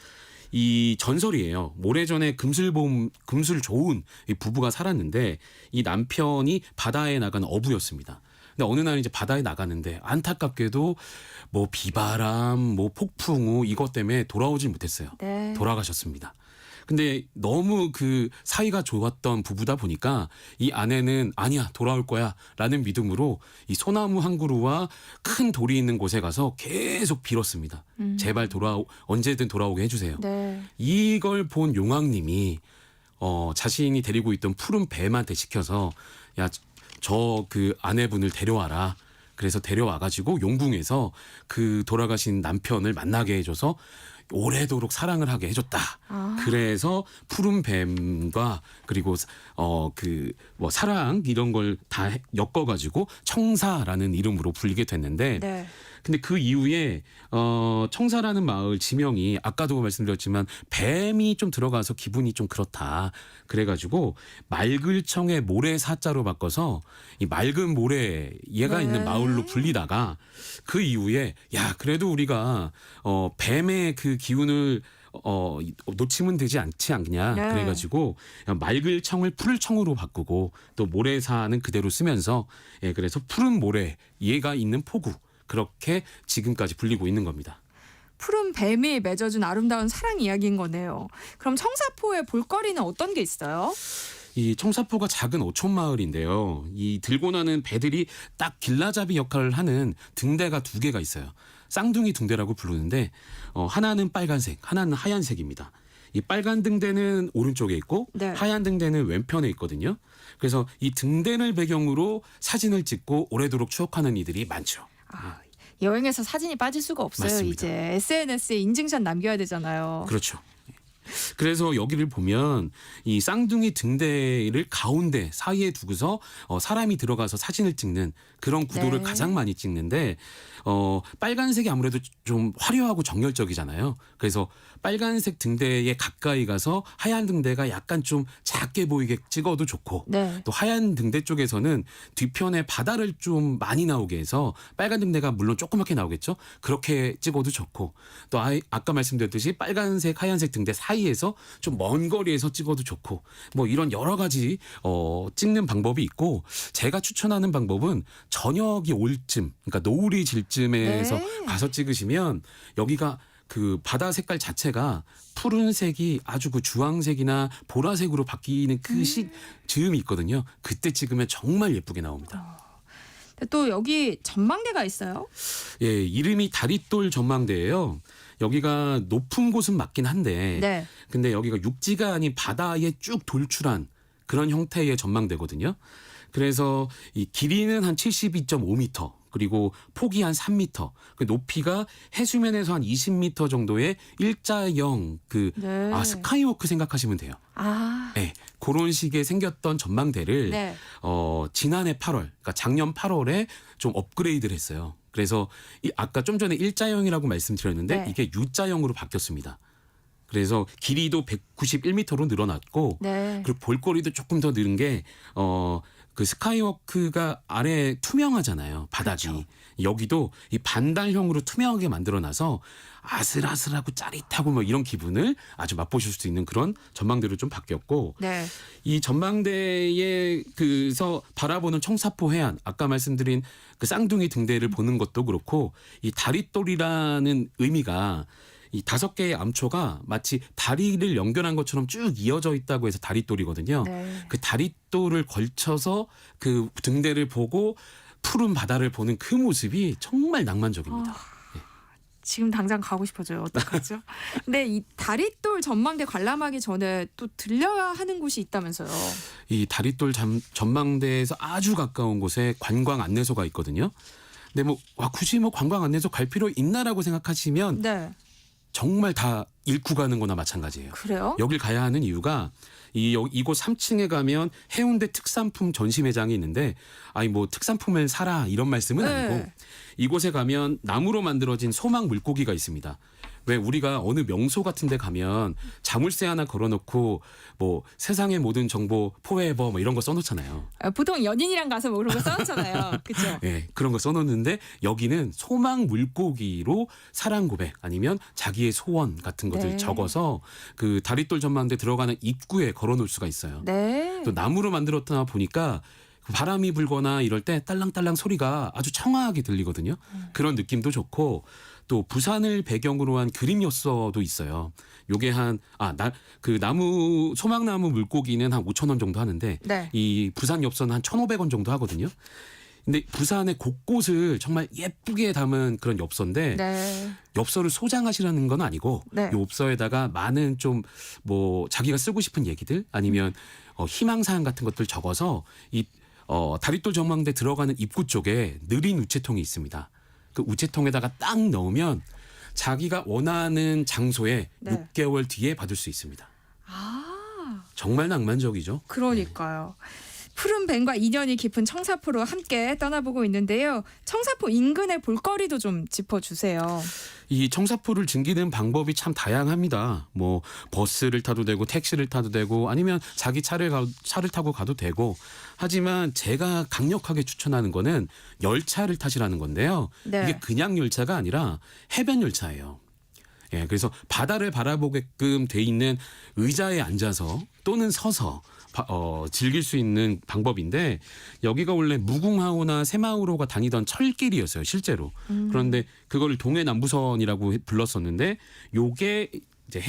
이 전설이에요. 오래전에 금술 좋은 이 부부가 살았는데 이 남편이 바다에 나간 어부였습니다. 근데 어느 날 이제 바다에 나가는데 안타깝게도 뭐 비바람, 뭐 폭풍우 이것 때문에 돌아오질 못했어요. 네. 돌아가셨습니다. 근데 너무 그 사이가 좋았던 부부다 보니까 이 아내는 아니야 돌아올 거야 라는 믿음으로 이 소나무 한 그루와 큰 돌이 있는 곳에 가서 계속 빌었습니다. 제발 언제든 돌아오게 해주세요. 네. 이걸 본 용왕님이 자신이 데리고 있던 푸른 뱀한테 시켜서 야 저 그 아내분을 데려와라. 그래서 데려와가지고 용궁에서 그 돌아가신 남편을 만나게 해줘서 오래도록 사랑을 하게 해줬다. 그래서 푸른 뱀과 그리고 그 뭐 사랑 이런 걸 다 엮어가지고 청사라는 이름으로 불리게 됐는데. 네. 근데 그 이후에 청사라는 마을 지명이 아까도 말씀드렸지만 뱀이 좀 들어가서 기분이 좀 그렇다. 그래가지고 맑을청의 모래 사자로 바꿔서 이 맑은 모래 얘가 네. 있는 마을로 불리다가 그 이후에 야 그래도 우리가 뱀의 그 기운을 놓치면 되지 않지 않냐. 네. 그래가지고 맑을 청을 푸를 청으로 바꾸고 또 모래사는 그대로 쓰면서 그래서 푸른 모래 얘가 있는 포구. 그렇게 지금까지 불리고 있는 겁니다. 푸른 뱀이 맺어준 아름다운 사랑 이야기인 거네요. 그럼 청사포의 볼거리는 어떤 게 있어요? 이 청사포가 작은 어촌 마을인데요. 이 들고 나는 배들이 딱 길라잡이 역할을 하는 등대가 2개가 있어요. 쌍둥이 등대라고 부르는데 하나는 빨간색, 하나는 하얀색입니다. 이 빨간 등대는 오른쪽에 있고 네. 하얀 등대는 왼편에 있거든요. 그래서 이 등대를 배경으로 사진을 찍고 오래도록 추억하는 이들이 많죠. 여행에서 사진이 빠질 수가 없어요. 맞습니다. 이제 SNS에 인증샷 남겨야 되잖아요. 그렇죠. 그래서 여기를 보면 이 쌍둥이 등대를 가운데 사이에 두고서 사람이 들어가서 사진을 찍는 그런 구도를 네. 가장 많이 찍는데 빨간색이 아무래도 좀 화려하고 정열적이잖아요. 그래서 빨간색 등대에 가까이 가서 하얀 등대가 약간 좀 작게 보이게 찍어도 좋고 네. 또 하얀 등대 쪽에서는 뒤편에 바다를 좀 많이 나오게 해서 빨간 등대가 물론 조그맣게 나오겠죠. 그렇게 찍어도 좋고 또 아까 말씀드렸듯이 빨간색 하얀색 등대 사이에서 좀 먼 거리에서 찍어도 좋고 뭐 이런 여러 가지 찍는 방법이 있고 제가 추천하는 방법은 저녁이 올 쯤 그러니까 노을이 질 쯤에서 네. 가서 찍으시면 여기가 그 바다 색깔 자체가 푸른색이 아주 그 주황색이나 보라색으로 바뀌는 그 즈음이 있거든요. 그때 찍으면 정말 예쁘게 나옵니다. 또 여기 전망대가 있어요? 예, 이름이 다리돌 전망대예요. 여기가 높은 곳은 맞긴 한데 네. 근데 여기가 육지가 아닌 바다에 쭉 돌출한 그런 형태의 전망대거든요. 그래서 이 길이는 한 72.5m 그리고 폭이 한 3m, 그 높이가 해수면에서 한 20m 정도의 일자형 네. 스카이워크 생각하시면 돼요. 네, 그런 식의 생겼던 전망대를 네. 지난해 8월, 그러니까 작년 8월에 좀 업그레이드를 했어요. 그래서 아까 좀 전에 일자형이라고 말씀드렸는데 네. 이게 U자형으로 바뀌었습니다. 그래서 길이도 191m로 늘어났고 네. 그리고 볼거리도 조금 더 늘은 게 그 스카이워크가 아래 투명하잖아요. 바닥이. 그렇죠. 여기도 이 반달형으로 투명하게 만들어놔서 아슬아슬하고 짜릿하고 뭐 이런 기분을 아주 맛보실 수 있는 그런 전망대로 좀 바뀌었고 네. 이 전망대에서 바라보는 청사포 해안 아까 말씀드린 그 쌍둥이 등대를 보는 것도 그렇고 이 다리돌이라는 의미가 이 5개의 암초가 마치 다리를 연결한 것처럼 쭉 이어져 있다고 해서 다리돌이거든요. 네. 그 다리돌을 걸쳐서 그 등대를 보고 푸른 바다를 보는 그 모습이 정말 낭만적입니다. 지금 당장 가고 싶어져요. 어떡하죠? 근데 이 다리돌 전망대 관람하기 전에 또 들려야 하는 곳이 있다면서요. 이 다리돌 전망대에서 아주 가까운 곳에 관광 안내소가 있거든요. 근데 뭐 굳이 뭐 관광 안내소 갈 필요 있나라고 생각하시면 네. 정말 다 잃고 가는 거나 마찬가지예요. 그래요? 여길 가야 하는 이유가 이곳 3층에 가면 해운대 특산품 전시 매장이 있는데 아니 뭐 특산품을 사라 이런 말씀은 네. 아니고 이곳에 가면 나무로 만들어진 소망 물고기가 있습니다. 왜 우리가 어느 명소 같은 데 가면 자물쇠 하나 걸어놓고 뭐 세상의 모든 정보 포에버 뭐 이런 거 써놓잖아요. 보통 연인이랑 가서 뭐 그런 거 써놓잖아요. 그렇죠? 네, 그런 거 써놓는데 여기는 소망 물고기로 사랑 고백 아니면 자기의 소원 같은 것들 네. 적어서 그 다리돌 전망대 들어가는 입구에 걸어놓을 수가 있어요. 네. 또 나무로 만들었다 보니까 바람이 불거나 이럴 때 딸랑딸랑 소리가 아주 청아하게 들리거든요. 그런 느낌도 좋고 또 부산을 배경으로 한 그림 엽서도 있어요. 요게 그 나무 소망나무 물고기는 한 5,000원 정도 하는데 네. 이 부산 엽서는 한 1,500원 정도 하거든요. 근데 부산의 곳곳을 정말 예쁘게 담은 그런 엽서인데 네. 엽서를 소장하시라는 건 아니고 네. 이 엽서에다가 많은 좀 뭐 자기가 쓰고 싶은 얘기들 아니면 희망사항 같은 것들 적어서 이 다리돌 전망대 들어가는 입구 쪽에 느린 우체통이 있습니다. 그 우체통에다가 딱 넣으면 자기가 원하는 장소에 네. 6개월 뒤에 받을 수 있습니다. 정말 낭만적이죠. 그러니까요. 푸른 뱀과 인연이 깊은 청사포로 함께 떠나보고 있는데요. 청사포 인근의 볼거리도 좀 짚어주세요. 이 청사포를 즐기는 방법이 참 다양합니다. 뭐 버스를 타도 되고 택시를 타도 되고 아니면 자기 차를 타고 가도 되고 하지만 제가 강력하게 추천하는 거는 열차를 타시라는 건데요. 네. 이게 그냥 열차가 아니라 해변 열차예요. 예, 그래서 바다를 바라보게끔 돼 있는 의자에 앉아서 또는 서서 즐길 수 있는 방법인데 여기가 원래 무궁화호나 새마을호가 다니던 철길이었어요, 실제로. 그런데 그걸 동해남부선이라고 불렀었는데 요게 이제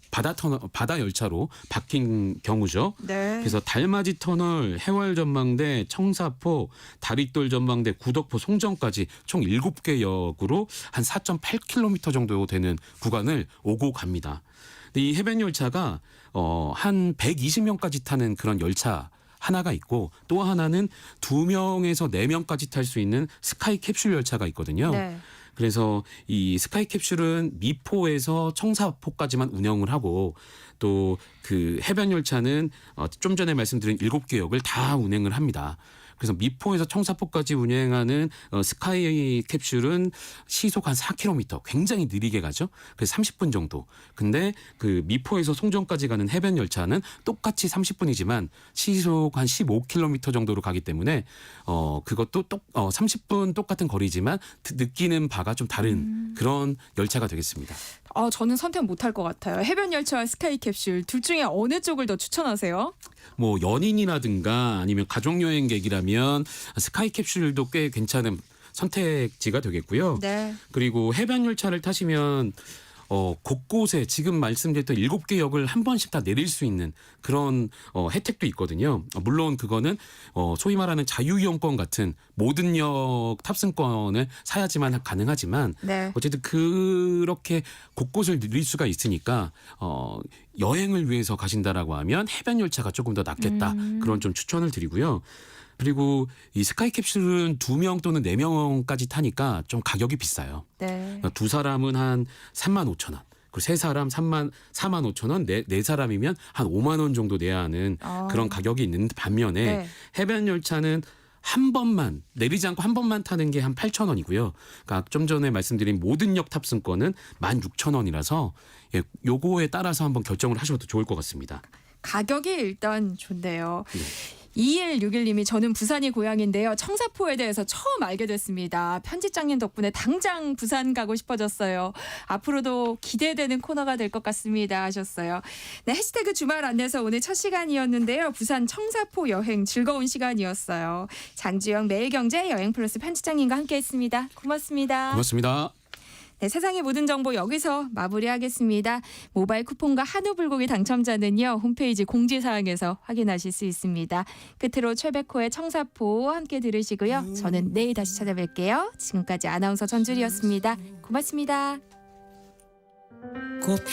바다 열차로 바뀐 경우죠. 네. 그래서 달맞이 터널, 해월 전망대, 청사포, 다리돌 전망대, 구덕포, 송정까지 총 7개 역으로 한 4.8km 정도 되는 구간을 오고 갑니다. 근데 이 해변 열차가 한 120명까지 타는 그런 열차 하나가 있고 또 하나는 2명에서 4명까지 탈 수 있는 스카이 캡슐 열차가 있거든요. 네. 그래서 이 스카이 캡슐은 미포에서 청사포까지만 운영을 하고 또 그 해변 열차는 좀 전에 말씀드린 7개 역을 다 운행을 합니다. 그래서 미포에서 청사포까지 운행하는 스카이 캡슐은 시속 한 4km, 굉장히 느리게 가죠. 그래서 30분 정도. 근데 그 미포에서 송정까지 가는 해변 열차는 똑같이 30분이지만 시속 한 15km 정도로 가기 때문에 그것도 30분 똑같은 거리지만 느끼는 바가 좀 다른 그런 열차가 되겠습니다. 저는 선택 못할 것 같아요. 해변 열차와 스카이 캡슐 둘 중에 어느 쪽을 더 추천하세요? 뭐 연인이라든가 아니면 가족여행객이라면 스카이 캡슐도 꽤 괜찮은 선택지가 되겠고요. 네. 그리고 해변 열차를 타시면 곳곳에 지금 말씀드렸던 7개 역을 한 번씩 다 내릴 수 있는 그런 혜택도 있거든요. 물론 그거는 소위 말하는 자유이용권 같은 모든 역 탑승권을 사야지만 가능하지만 네. 어쨌든 그렇게 곳곳을 누릴 수가 있으니까 여행을 위해서 가신다라고 하면 해변 열차가 조금 더 낫겠다. 그런 좀 추천을 드리고요. 그리고 이 스카이캡슐은 2명 또는 4명까지 타니까 좀 가격이 비싸요. 네. 그러니까 2사람은 한 35,000원. 그리고 3사람 45,000원, 4사람이면 한 5만 원 정도 내야 하는 그런 가격이 있는 반면에 네. 해변 열차는 한 번만 내리지 않고 한 번만 타는 게 한 8,000원이고요. 그러니까 좀 전에 말씀드린 모든 역 탑승권은 16,000원이라서 요거에 따라서 한번 결정을 하셔도 좋을 것 같습니다. 가격이 일단 좋네요. 네. 2161님이 저는 부산이 고향인데요. 청사포에 대해서 처음 알게 됐습니다. 편집장님 덕분에 당장 부산 가고 싶어졌어요. 앞으로도 기대되는 코너가 될 것 같습니다 하셨어요. 네, 해시태그 주말 안내서 오늘 첫 시간이었는데요. 부산 청사포 여행 즐거운 시간이었어요. 장주영 매일경제 여행플러스 편집장님과 함께했습니다. 고맙습니다. 고맙습니다. 네, 세상의 모든 정보 여기서 마무리하겠습니다. 모바일 쿠폰과 한우 불고기 당첨자는요. 홈페이지 공지사항에서 확인하실 수 있습니다. 끝으로 최백호의 청사포 함께 들으시고요. 저는 내일 다시 찾아뵐게요. 지금까지 아나운서 전주리였습니다. 고맙습니다.